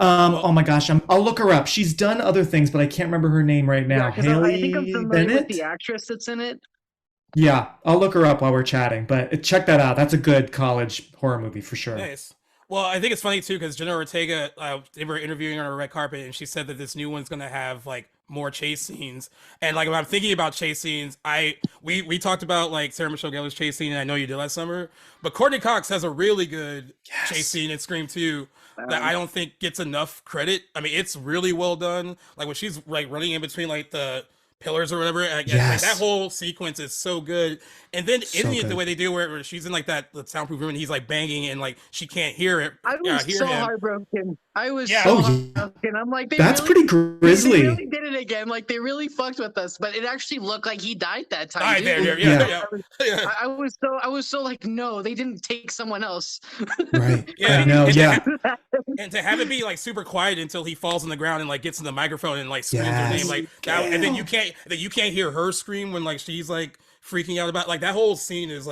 Oh my gosh, I'll look her up. She's done other things, but I can't remember her name right now. Haley I think I'm familiar Bennett? with the actress that's in it. Yeah, I'll look her up while we're chatting, but check that out. That's a good college horror movie for sure. Nice. Well, I think it's funny too because Jenna Ortega, they were interviewing her on a red carpet, and she said that this new one's gonna have more chase scenes. And when I'm thinking about chase scenes, we talked about Sarah Michelle Gellar's chase scene, and I know you did last summer. But Courtney Cox has a really good chase scene in Scream 2 that I don't think gets enough credit. I mean, it's really well done. When she's running in between the pillars or whatever. That whole sequence is so good. And then the way they do where she's in that soundproof room and he's banging and she can't hear it. I was so heartbroken. I was so heartbroken. I'm that's pretty grisly. They really did it again. They really fucked with us. But it actually looked like he died that time. I was so no, they didn't take someone else. Right. Yeah. I know. And to have it be super quiet until he falls on the ground and gets in the microphone and screams her name that, and then you can't hear her scream when she's freaking out about that whole scene is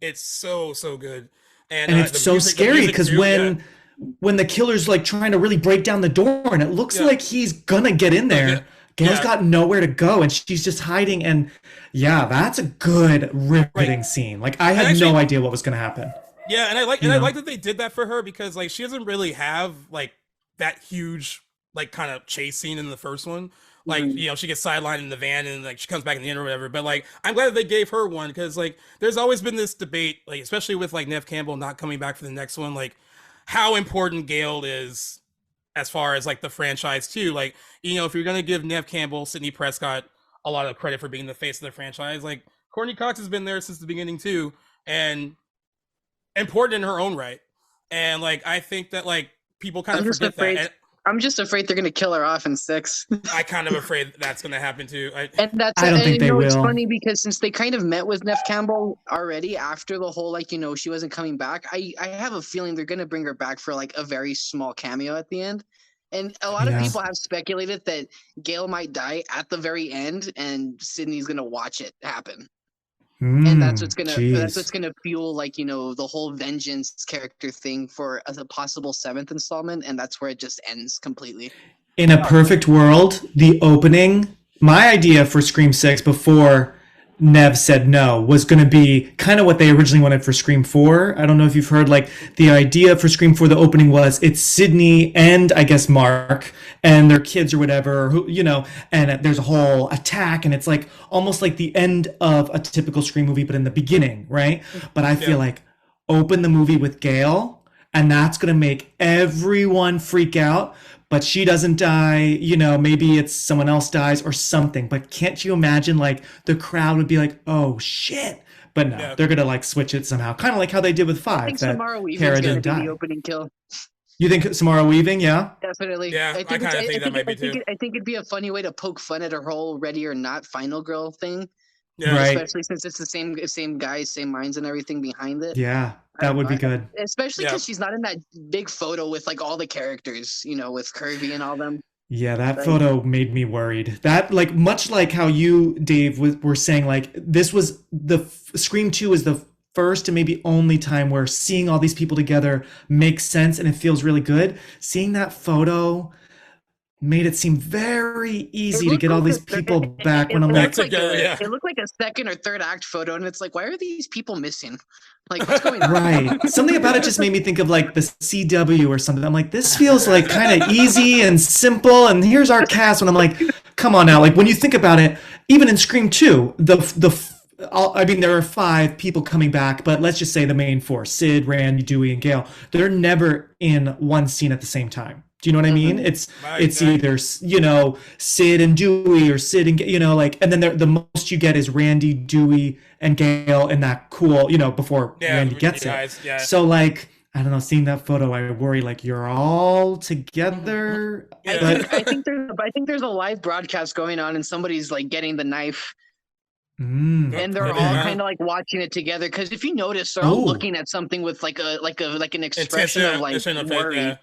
it's so good. And it's so scary because when the killer's trying to really break down the door and it looks like he's gonna get in there, Gail's got nowhere to go and she's just hiding. And that's a good riveting scene. I had no idea what was gonna happen. Yeah, and I like that they did that for her because she doesn't really have that huge like kind of chase scene in the first one. Like, you know, she gets sidelined in the van and like she comes back in the end or whatever. But like, I'm glad that they gave her one because like, there's always been this debate, like especially with like Nev Campbell not coming back for the next one, like how important Gale is as far as like the franchise too. Like, you know, if you're gonna give Nev Campbell, Sidney Prescott a lot of credit for being the face of the franchise, like Courtney Cox has been there since the beginning too, and important in her own right. And like, I think that like people kind of forget that. And I'm just afraid they're gonna kill her off in 6. I kind of afraid that's gonna happen too. I don't think they will. It's funny because since they kind of met with Nev Campbell already after the whole like, you know, she wasn't coming back, I have a feeling they're gonna bring her back for like a very small cameo at the end. And a lot of people have speculated that Gale might die at the very end and Sydney's gonna watch it happen. And that's what's gonna fuel like, you know, the whole vengeance character thing for a possible 7th installment, and that's where it just ends completely. In a perfect world, the opening, my idea for Scream 6 before Nev said no was going to be kind of what they originally wanted for Scream 4. I don't know if you've heard, like, the idea for Scream 4, the opening was it's Sydney and I guess Mark and their kids or whatever, who, you know, and there's a whole attack and it's like almost like the end of a typical Scream movie, but in the beginning, right? But I feel like open the movie with Gale and that's going to make everyone freak out. But she doesn't die, you know, maybe it's someone else dies or something. But can't you imagine, like, the crowd would be like, oh, shit. But no, they're going to, like, switch it somehow. Kind of like how they did with 5. I think that Samara Weaving's Kara going didn't to be die. the opening kill. You think Samara Weaving, yeah? Definitely. Yeah, I kind of think that might be too. I think it'd be a funny way to poke fun at her whole Ready or Not Final Girl thing. Yeah. Right. Especially since it's the same guys, same minds and everything behind it. Yeah, that would be good. Especially because she's not in that big photo with like all the characters, you know, with Kirby and all them. Yeah, that photo made me worried. That, like, much like how you, Dave, were saying, like, this was Scream 2 is the first and maybe only time where seeing all these people together makes sense and it feels really good. Seeing that photo made it seem very easy to get all these people back when I'm like, it looked like a second or third act photo, and it's like, why are these people missing? Like, what's going on? Right. Something about it just made me think of like the CW or something. I'm like, this feels like kind of easy and simple, and here's our cast. And I'm like, come on now. Like, when you think about it, even in Scream 2, I mean, there are 5 people coming back, but let's just say the main 4, Sid, Randy, Dewey, and Gale, they're never in one scene at the same time. Do you know what I mean? It's either, you know, Sid and Dewey or Sid and, you know, like, and then the most you get is Randy, Dewey, and Gale in that cool, you know, before Randy gets it. Yeah. So, like, I don't know, seeing that photo, I worry, like, you're all together. I think there's a live broadcast going on and somebody's, like, getting the knife. And they're all kind of like watching it together because if you notice, they're all looking at something with like an expression of like worry.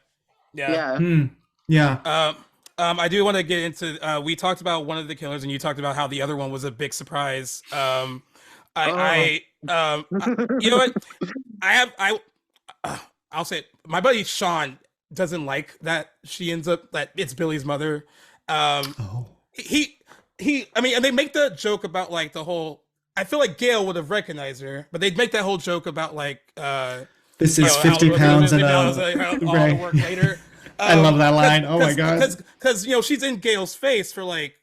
I do want to get into. We talked about one of the killers, and you talked about how the other one was a big surprise. You know what? I'll say it. My buddy Sean doesn't like that she ends up that it's Billy's mother. I mean, and they make the joke about like the whole. I feel like Gail would have recognized her, but they'd make that whole joke about like. This is 50 pounds and all the work later. I love that line. Oh my god! Because you know she's in Gail's face for like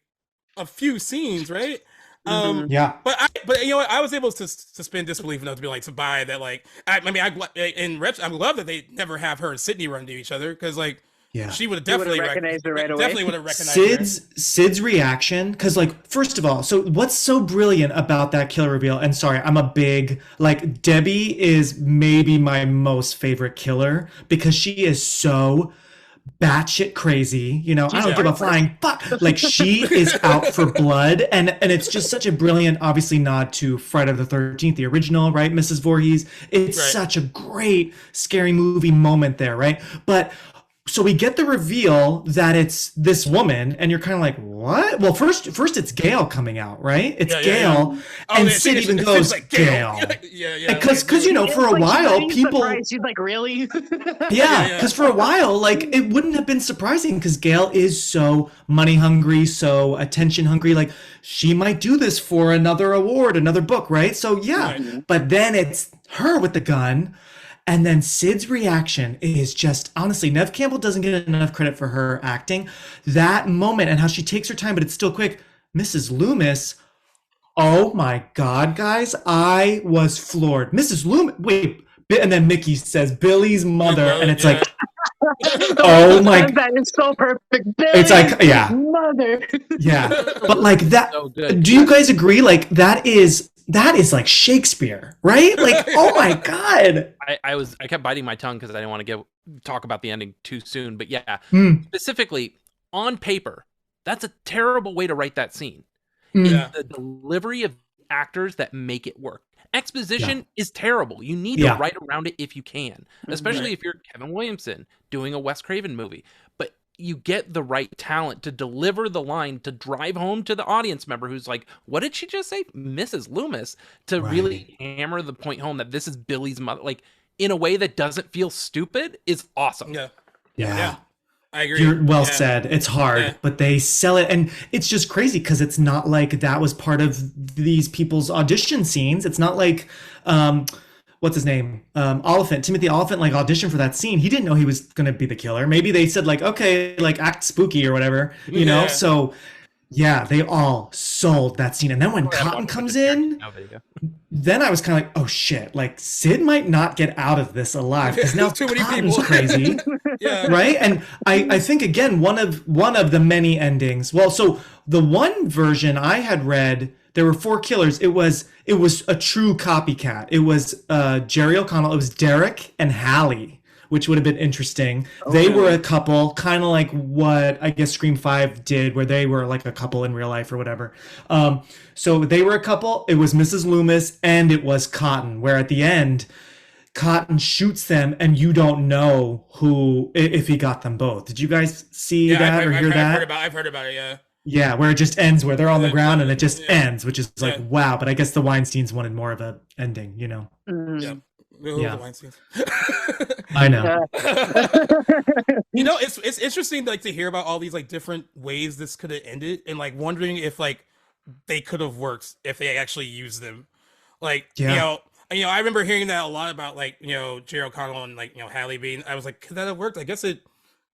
a few scenes, right? Yeah. But you know what? I was able to suspend disbelief enough to be like to buy that. Like I'm glad that they never have her and Sydney run into each other because like. Yeah, she would have definitely recognized her right away. Definitely would have recognized Sid's reaction, because like first of all, so what's so brilliant about that killer reveal? And sorry, I'm a big like Debbie is maybe my most favorite killer because she is so batshit crazy. You know, I don't give a flying fuck. Like she is out for blood, and it's just such a brilliant, obviously nod to Friday the 13th, the original, right? Mrs. Voorhees. It's such a great scary movie moment there, right? But so we get the reveal that it's this woman, and you're kind of like, what? Well, first it's Gail coming out, right? It's Gail, and Sid even goes, like, Gail. Because you know, for a while, people... She's like, really? Yeah, because for a while, like, it wouldn't have been surprising, because Gail is so money-hungry, so attention-hungry, like, she might do this for another award, another book, right? So, yeah, but then it's her with the gun, And then Sid's reaction is just, honestly, Nev Campbell doesn't get enough credit for her acting. That moment and how she takes her time, but it's still quick. Mrs. Loomis, oh my God, guys, I was floored. Mrs. Loomis, wait, and then Mickey says Billy's mother, and it's like, oh my, that is so perfect. Billy's it's like, yeah, mother. yeah, but like that. So good. Do you guys agree? Like that is like Shakespeare, right? Like, oh my God. I kept biting my tongue because I didn't want to talk about the ending too soon. But yeah, specifically on paper, that's a terrible way to write that scene. Yeah. It's the delivery of actors that make it work. Exposition is terrible. You need to write around it if you can, especially if you're Kevin Williamson doing a Wes Craven movie. But you get the right talent to deliver the line to drive home to the audience member who's like, what did she just say? Mrs. Loomis, to really hammer the point home that this is Billy's mother, like in a way that doesn't feel stupid is awesome. Yeah. I agree. You're well said. It's hard, but they sell it. And it's just crazy because it's not like that was part of these people's audition scenes. It's not like, what's his name? Timothy Oliphant, like auditioned for that scene. He didn't know he was going to be the killer. Maybe they said like, okay, like act spooky or whatever, you know? So yeah, they all sold that scene. And then when Cotton comes in, then I was kind of like, oh shit, like Sid might not get out of this alive because now too many Cotton's people. crazy. Right? And I think again, one of the many endings. Well, so the one version I had read, there were 4 killers. It was a true copycat. It was Jerry O'Connell, it was Derek and Hallie, which would have been interesting. They were a couple, kind of like what I guess Scream 5 did, where they were like a couple in real life or whatever. So they were a couple. It was Mrs. Loomis and it was Cotton, where at the end, Cotton shoots them and you don't know who, if he got them both. Did you guys see that or hear that? I've heard about it, yeah. Yeah, where it just ends, where they're on the ground and it just ends, which is like, wow. But I guess the Weinsteins wanted more of a ending, you know? Yeah. Yeah. The Weinsteins. I know. You know, it's interesting like to hear about all these like different ways this could have ended, and like wondering if like they could have worked if they actually used them. Like, you know, I remember hearing that a lot about like, you know, Jerry O'Connell and like, you know, Hallie Bean. I was like, could that have worked? I guess it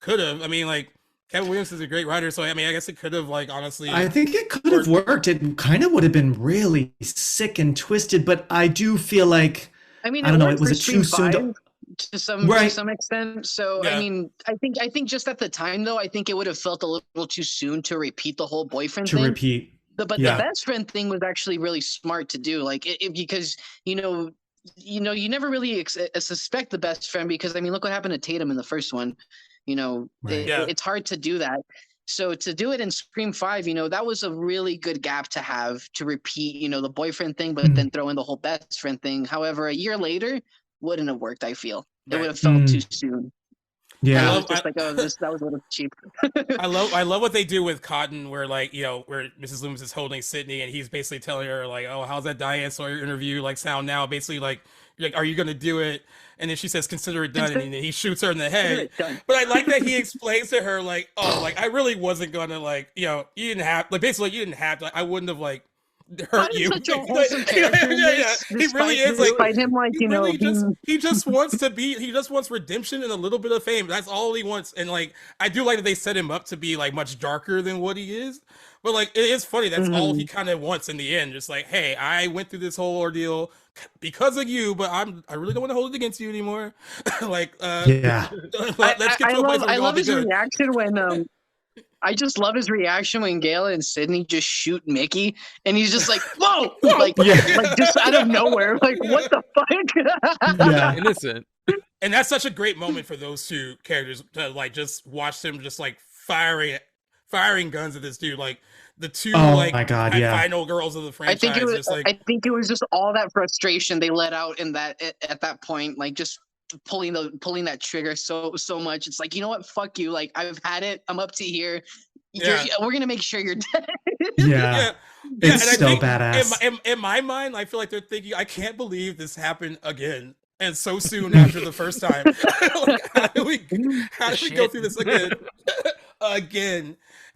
could have. I mean, like Kevin Williams is a great writer, so I mean, I guess it could have like honestly. I think it could have worked. It kind of would have been really sick and twisted, but I do feel like I mean, I don't know. It was too soon to some extent. So I mean, I think just at the time though, I think it would have felt a little too soon to repeat the whole boyfriend thing. But the best friend thing was actually really smart to do, like because you never really suspect the best friend, because I mean, look what happened to Tatum in the first one. You know, it's hard to do that. So to do it in Scream 5, you know, that was a really good gap to have to repeat, you know, the boyfriend thing, but then throw in the whole best friend thing. However, a year later wouldn't have worked, I feel. It would have felt too soon. Yeah. It was just like, oh, that was a little cheap. I love what they do with Cotton, where like, you know, where Mrs. Loomis is holding Sydney and he's basically telling her like, oh, how's that Diane Sawyer interview like sound now? Basically like, are you gonna do it? And then she says, consider it done, and then he shoots her in the head. But I like that he explains to her like, oh, like I really wasn't gonna like, you know, you didn't have like basically you didn't have to, like, I wouldn't have like hurt you. Such a wholesome character. He really is like, despite him, like, you know, he just wants redemption and a little bit of fame. That's all he wants. And like, I do like that they set him up to be like much darker than what he is. But like, it is funny. That's all he kind of wants in the end. Just like, hey, I went through this whole ordeal because of you, but I really don't want to hold it against you anymore. Like, let's get to a place where I love his reaction when I just love his reaction when Gayla and Sydney just shoot Mickey, and he's just like, whoa, like just out of nowhere, like what the fuck? Innocent. And that's such a great moment for those two characters to like just watch them just like firing guns at this dude, like the two final girls of the franchise. I think it was just all that frustration they let out in that at that point, like just pulling that trigger so much. It's like, you know what, fuck you, like I've had it, I'm up to here. We're gonna make sure you're dead. It's so badass. In my mind, I feel like they're thinking, I can't believe this happened again and so soon after the first time. Like, how do we go through this again?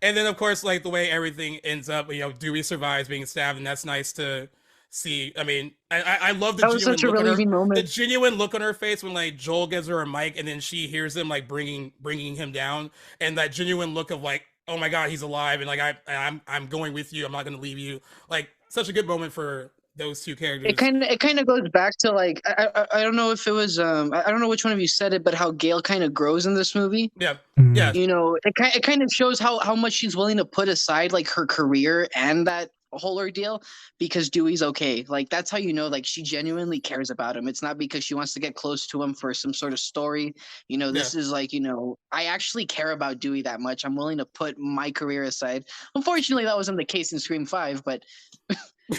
And then of course, like the way everything ends up, you know, Dewey survives being stabbed, and that's nice to see. I mean, I love the That was genuine such a look on her, relieving the moment. genuine look on her face when like Joel gives her a mic and then she hears him like bringing him down, and that genuine look of like, oh my god, he's alive, and like I'm going with you. I'm not going to leave you. Like such a good moment for those two characters. It kind of goes back to like I don't know if it was I don't know which one of you said it, but how Gail kind of grows in this movie. Yeah, Mm. yeah, You know, it kind of shows how much she's willing to put aside like her career and that whole ordeal because Dewey's okay. Like that's how you know like she genuinely cares about him. It's not because she wants to get close to him for some sort of story. You know, yeah. this is like, you know, I actually care about Dewey that much. I'm willing to put my career aside. Unfortunately, that wasn't the case in Scream 5, but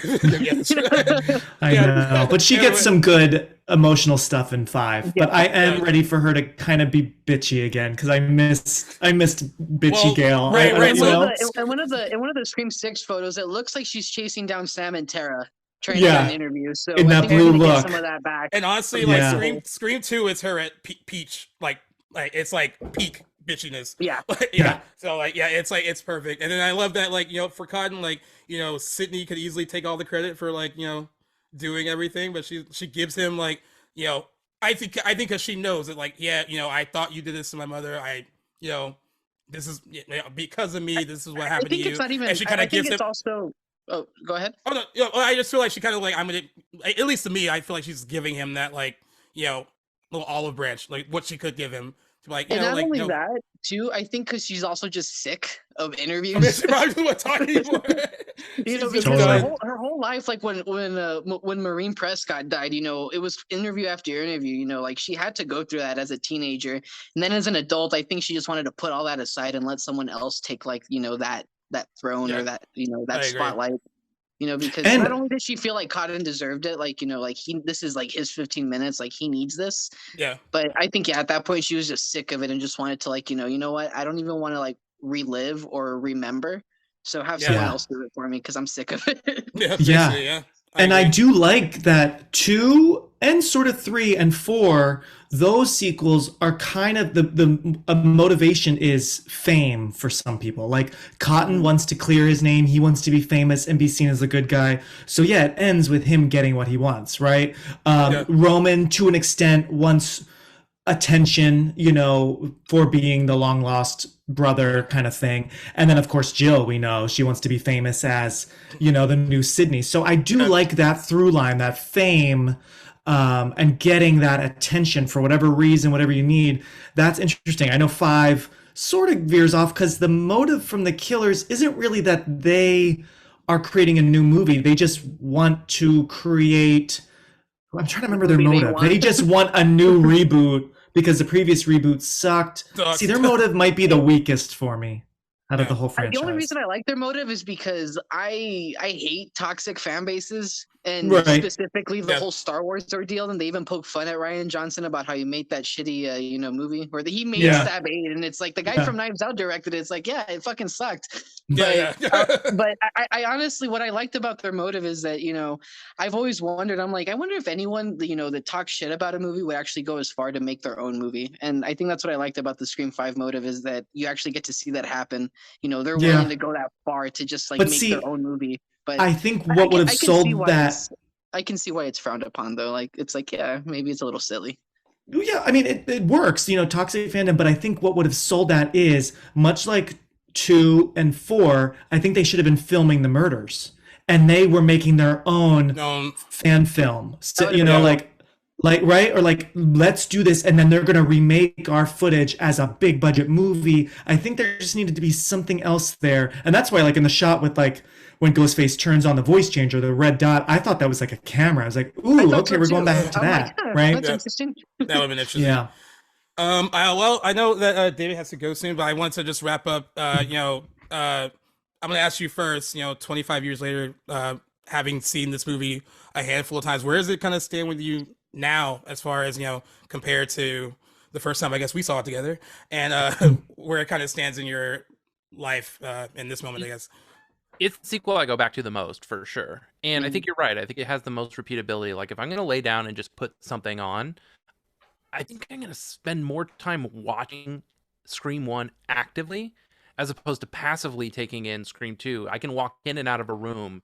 Yeah, that's right. I Yeah. know, but she gets some good emotional stuff in 5. But I am Yeah. ready for her to kind of be bitchy again because I missed bitchy Well, Gail. right, right, You so- know? in one of the Scream 6 photos, it looks like she's chasing down Sam and Tara trying Yeah. to get an interview. So In I that think we're blue gonna get look. some of that back. And honestly, Yeah. like Scream 2 is her at peach, like it's like peak bitchiness. Yeah. yeah. Yeah. So like yeah, it's perfect. And then I love that like, you know, for Cotton, like, you know, Sydney could easily take all the credit for like, you know, doing everything, but she gives him like, you know, I think because she knows that like, yeah, you know, I thought you did this to my mother. You know, this is, you know, because of me, this is what I happened to think you. it's not even. And she kind I of think gives it's him. also. Oh, go ahead. Oh no, you know, I just feel like she kind of like I'm gonna, at least to me, I feel like she's giving him that like, you know, little olive branch, like what she could give him to like, you And know, not like only no. that, too, I think because she's also just sick of I mean, interviews. she probably was talking more. You know, She's because just Totally. done. her whole life, like when Maureen Prescott died, you know, it was interview after interview. You know, like she had to go through that as a teenager, and then as an adult, I think she just wanted to put all that aside and let someone else take like you know that throne Yeah, or that you know I that agree. spotlight. You know, because And- not only did she feel like Cotton deserved it, like you know, like this is like his 15 minutes, like he needs this. Yeah, But I think yeah, at that point she was just sick of it and just wanted to like you know what, I don't even want to like relive or remember. So have someone Yeah. else do it for me because I'm sick of it. yeah, Yeah. basically, yeah. And I agree. do like that 2 and sort of 3 and 4, those sequels are kind of the motivation is fame for some people. Like Cotton wants to clear his name, he wants to be famous and be seen as a good guy. So yeah, it ends with him getting what he wants, right? Yeah. Roman, to an extent, wants attention, you know, for being the long lost brother kind of thing. And then of course Jill, we know she wants to be famous as, you know, the new Sydney. So I do like that through line, that fame, and getting that attention for whatever reason, whatever you need. That's interesting. I know 5 sort of veers off because the motive from the killers isn't really that they are creating a new movie. They just want to create, I'm trying to remember their Movie they motive. want. They just want a new reboot because the previous reboot sucked. Sucked. See, their motive might be the weakest for me out of Yeah. the whole The franchise. only reason I like their motive is because I hate toxic fan bases and Right. specifically the Yeah. whole Star Wars ordeal. And they even poke fun at Ryan Johnson about how he made that shitty you know movie where he made Yeah. Stab 8, and it's like the guy Yeah. from Knives Out directed it. It's like yeah, it fucking sucked. Yeah, But yeah. but I honestly, what I liked about their motive is that, you know, I've always wondered, I'm like, I wonder if anyone, you know, that talks shit about a movie would actually go as far to make their own movie. And I think that's what I liked about the Scream 5 motive is that you actually get to see that happen. You know, they're Yeah. willing to go that far to just like But make see, their own movie. But I think what would have I can see sold why that. I can see why it's frowned upon though. Like, it's like, yeah, maybe it's a little silly. Yeah, I mean, it works, you know, toxic fandom, but I think what would have sold that is much like 2 and 4, I think they should have been filming the murders and they were making their own No, fan film. So, would've you been know, cool. like, right? Or like, let's do this. And then they're going to remake our footage as a big budget movie. I think there just needed to be something else there. And that's why, like, in the shot with like, when Ghostface turns on the voice changer, the red dot, I thought that was like a camera. I was like, I ooh, thought okay, so we're going too. back to I'm that, like, huh, right? That's Yeah. interesting. that would have been interesting. Yeah. I know that David has to go soon, but I want to just wrap up. I'm going to ask you first. 25 years later, having seen this movie a handful of times, where does it kind of stand with you now, as far as compared to the first time I guess we saw it together, and where it kind of stands in your life in this moment, I guess. It's the sequel I go back to the most, for sure. And I think you're right. I think it has the most repeatability. Like, if I'm going to lay down and just put something on, I think I'm going to spend more time watching Scream 1 actively as opposed to passively taking in Scream 2. I can walk in and out of a room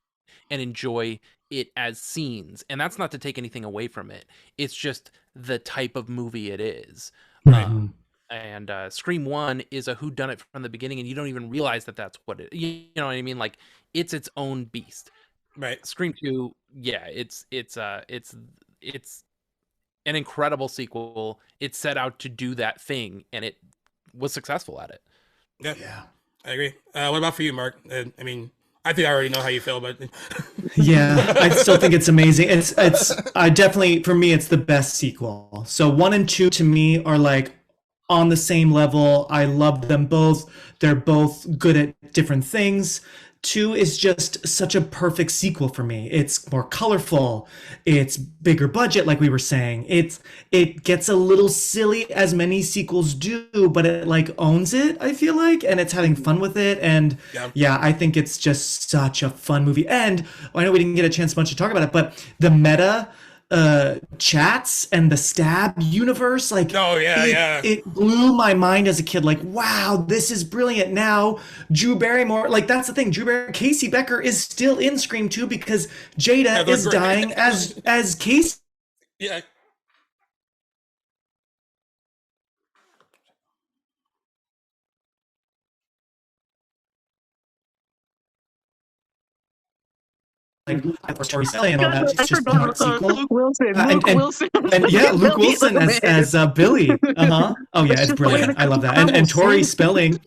and enjoy it as scenes. And that's not to take anything away from it. It's just the type of movie it is. Right. And Scream 1 is a whodunit from the beginning, and you don't even realize that that's what it. You know what I mean? Like, it's its own beast. Right. Scream 2, yeah, it's an incredible sequel. It set out to do that thing, and it was successful at it. Yeah. I agree. What about for you, Mark? I mean, I think I already know how you feel, but yeah, I still think it's amazing. I definitely, for me, it's the best sequel. So 1 and 2 to me are like on the same level. I love them both. They're both good at different things. 2 is just such a perfect sequel for me. It's more colorful. It's bigger budget, like we were saying. It gets a little silly, as many sequels do, but it like owns it, I feel like, and it's having fun with it. And yeah, I think it's just such a fun movie. And I know we didn't get a chance much to talk about it, but the meta chats and the Stab universe, like it blew my mind as a kid. Like, wow, this is brilliant. Now Drew Barrymore, like, that's the thing, Casey Becker is still in Scream 2 because Jada is dying as Casey. Yeah. Storytelling and all that. It's just Luke Wilson. Luke Wilson as Billy. Oh yeah, it's brilliant. I love that. And Tori Spelling.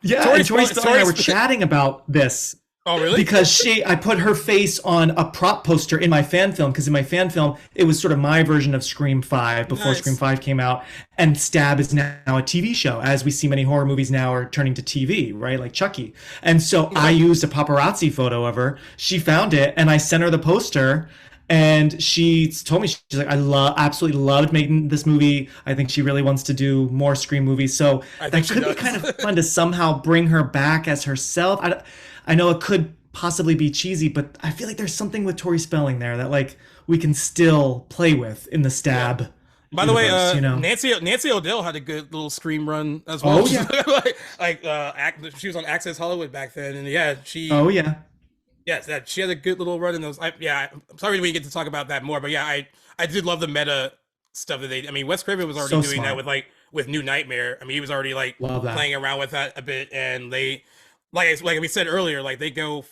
Yeah, Tori Spelling and I were chatting about this. Oh, really? Because I put her face on a prop poster in my fan film, because in my fan film, it was sort of my version of Scream 5 before Scream 5 came out. And Stab is now a TV show, as we see many horror movies now are turning to TV, right? Like Chucky. And so I used a paparazzi photo of her. She found it, and I sent her the poster. And she told me, she's like, I absolutely loved making this movie. I think she really wants to do more Scream movies. So that could be kind of fun to somehow bring her back as herself. I know it could possibly be cheesy, but I feel like there's something with Tori Spelling there that like we can still play with in the Stab. By the way, Nancy O'Dell had a good little Scream run as well. Oh yeah, she was on Access Hollywood back then, and she. Oh yeah. Yes, she had a good little run in those. I'm sorry we didn't get to talk about that more, but yeah, I did love the meta stuff that they. I mean, Wes Craven was already doing that with New Nightmare. I mean, he was already like playing around with that a bit, and they, like we said earlier, like they go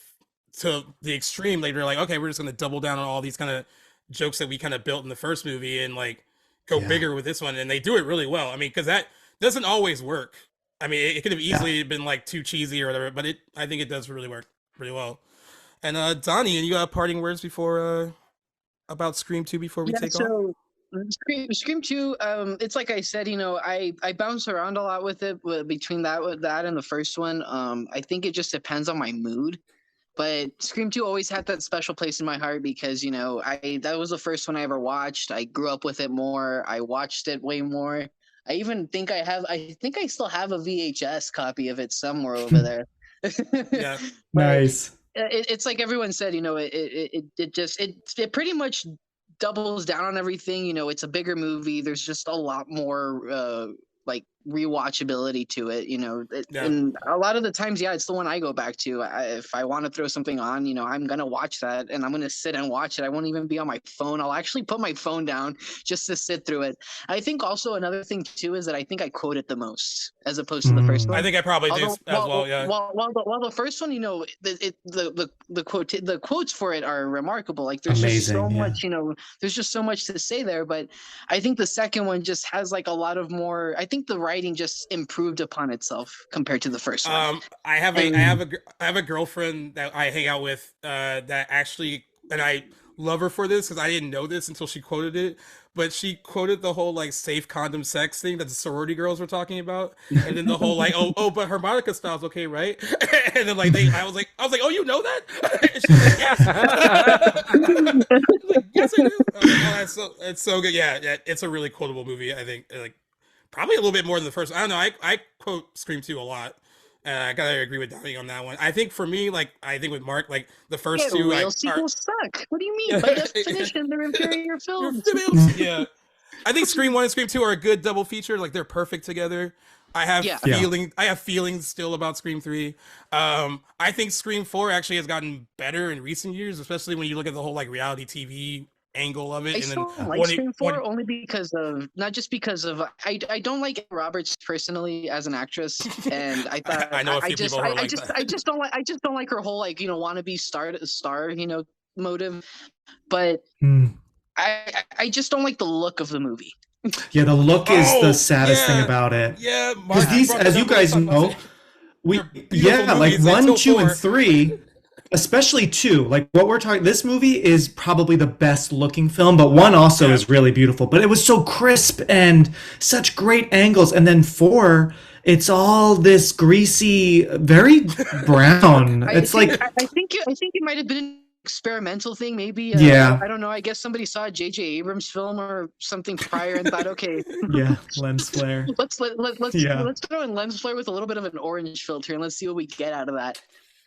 to the extreme. They're like, okay, we're just gonna double down on all these kind of jokes that we kind of built in the first movie, and like go bigger with this one, and they do it really well. I mean, because that doesn't always work. I mean, it could have easily been like too cheesy or whatever, but I think it does really work really well. And Donnie, and you got parting words before about Scream 2 before we take off? Scream 2, it's like I said, I bounce around a lot with it between that and the first one. I think it just depends on my mood. But Scream 2 always had that special place in my heart because, that was the first one I ever watched. I grew up with it more. I watched it way more. I even think I still have a VHS copy of it somewhere over there. Yeah. Nice. It's like everyone said, it pretty much doubles down on everything. It's a bigger movie. There's just a lot more like rewatchability to it, and a lot of the times, it's the one I go back to. If I want to throw something on, I'm gonna watch that, and I'm gonna sit and watch it. I won't even be on my phone. I'll actually put my phone down just to sit through it. I think also another thing too is that I think I quote it the most as opposed to the first one. I think I probably do as well. Yeah. While the first one, the quotes for it are remarkable. Like there's just so much, there's just so much to say there. But I think the second one just has like a lot of more. I think the writing just improved upon itself compared to the first one. I have a girlfriend that I hang out with that actually, and I love her for this because I didn't know this until she quoted it, but she quoted the whole like safe condom sex thing that the sorority girls were talking about, and then the whole like but harmonica style's okay, right? And then like I was like, oh, you know that? And she's like, yes. Like, yes, I do. It's so good. Yeah, it's a really quotable movie. I think like. Probably a little bit more than the first. I don't know. I quote Scream 2 a lot. I gotta agree with Donnie on that one. I think for me, like I think with Mark, like the first two, real sequels suck. What do you mean? By definition, they're inferior films. Yeah, I think Scream 1 and Scream 2 are a good double feature. Like they're perfect together. I have Yeah. I have feelings still about Scream 3. I think Scream 4 actually has gotten better in recent years, especially when you look at the whole like reality TV angle of it. I And then still like Scream 4 only because of not just because of I don't like Emma Roberts personally as an actress, and I thought I know a few people who are like that. I just don't like her whole like wannabe star motive, but I just don't like the look of the movie. Yeah, the look is the saddest thing about it. Yeah, because these, as you guys know, like 1, 2, and 3. Especially 2, like what we're talking, this movie is probably the best looking film, but 1 also is really beautiful. But it was so crisp and such great angles. And then 4, it's all this greasy, very brown. I think it might have been an experimental thing, maybe. I don't know. I guess somebody saw a J.J. Abrams film or something prior and thought, okay, lens flare. Let's throw in lens flare with a little bit of an orange filter and let's see what we get out of that.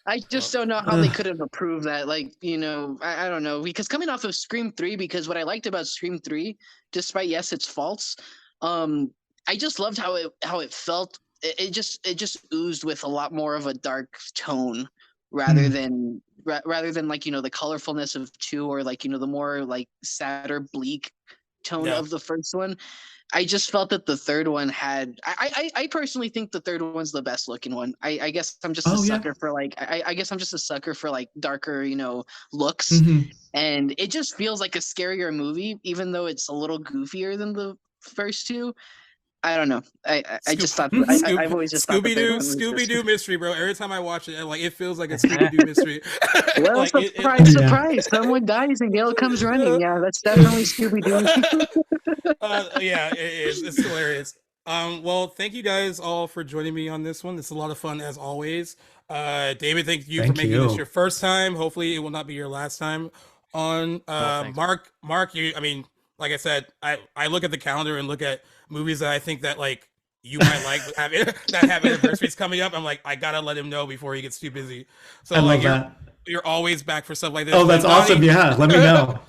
I just don't know how they could have approved that. Like, I don't know. Because coming off of Scream 3, because what I liked about Scream 3, despite, yes, its faults, I just loved how it felt. It just oozed with a lot more of a dark tone rather than like, the colorfulness of 2 or like, the more like sadder, bleak tone of the first one. I just felt that the third one had. I personally think the third one's the best looking one. I guess I'm just a sucker for like. I guess I'm just a sucker for like darker, looks, and it just feels like a scarier movie, even though it's a little goofier than the first 2. I don't know. I just thought I've always just Scooby-Doo mystery, bro. Every time I watch it, like it feels like a Scooby-Doo mystery. Well, like, surprise! Someone dies and Gail comes running. Yeah, that's definitely Scooby-Doo. Yeah, it is. It's hilarious. Well, thank you guys all for joining me on this one. It's a lot of fun as always. David, thank you for making this your first time. Hopefully, it will not be your last time on. Mark, I mean, like I said, I look at the calendar and look at movies that I think that like you might like that have anniversaries coming up. I'm like, I gotta let him know before he gets too busy. So like you're always back for stuff like this. Oh, that's awesome. Yeah, let me know.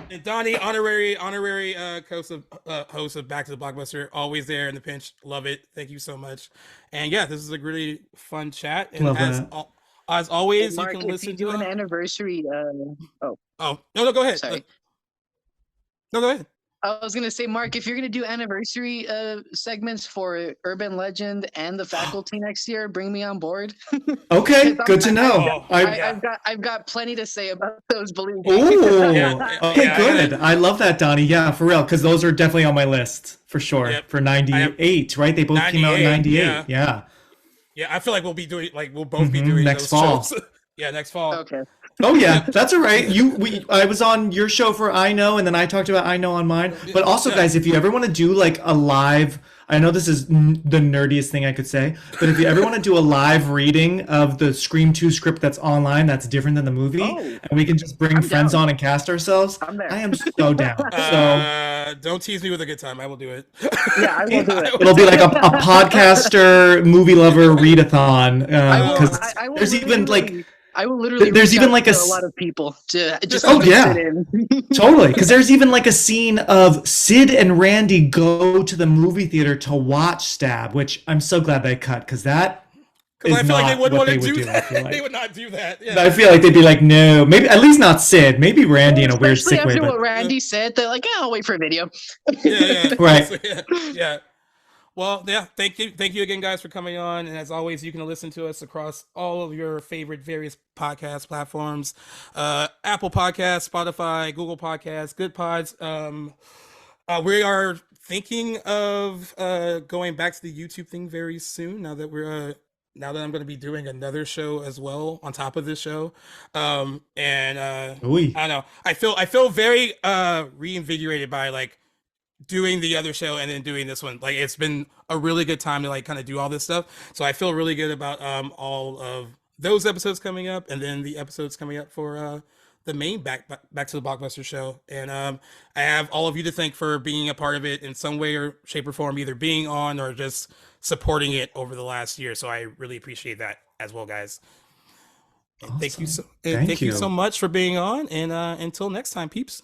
And Donnie, honorary host of Back to the Blockbuster, always there in the pinch. Love it. Thank you so much. And yeah, this is a really fun chat. And as always, Mark, you can listen to an anniversary. No, go ahead. Sorry. No, go ahead. I was gonna say, Mark, if you're gonna do anniversary segments for Urban Legend and The Faculty next year, bring me on board. Okay, good to know. I've got plenty to say about those. Believe me. Okay, good. I love that, Donnie. Yeah, for real, because those are definitely on my list for sure. Yep. For 98, right? They both came out in 98. Yeah. Yeah, I feel like we'll both be doing next fall. Yeah, next fall. Okay. Oh yeah, that's all right. I was on your show for I Know, and then I talked about I Know on mine. But also, guys, if you ever want to do like a live, I know this is the nerdiest thing I could say, but if you ever want to do a live reading of the Scream 2 script that's online, that's different than the movie, and we can just bring friends on and cast ourselves, I am so down. So don't tease me with a good time. I will do it. Yeah, I will do it. It'll be like a podcaster, movie lover readathon. Because there's even like. I will literally. There's even like a lot of people to just. Oh yeah, totally. Because there's even like a scene of Sid and Randy go to the movie theater to watch Stab, which I'm so glad they cut because that. Because I feel like they wouldn't want to do that. They would not do that. Yeah. I feel like they'd be like, no, maybe at least not Sid. Maybe Randy in a weird sick way. After what Randy said, they're like, I'll wait for a video. Yeah. Right. Yeah. Well, yeah, thank you again, guys, for coming on. And as always, you can listen to us across all of your favorite various podcast platforms, Apple Podcasts, Spotify, Google Podcasts, Good Pods. We are thinking of going back to the YouTube thing very soon. Now that I'm going to be doing another show as well on top of this show, I don't know. I feel very reinvigorated by like doing the other show and then doing this one. Like it's been a really good time to like kind of do all this stuff. So I feel really good about all of those episodes coming up, and then the episodes coming up for the main back to the Blockbuster show. And I have all of you to thank for being a part of it in some way or shape or form, either being on or just supporting it over the last year. So I really appreciate that as well, guys. And awesome. Thank you so much for being on, and until next time, peeps.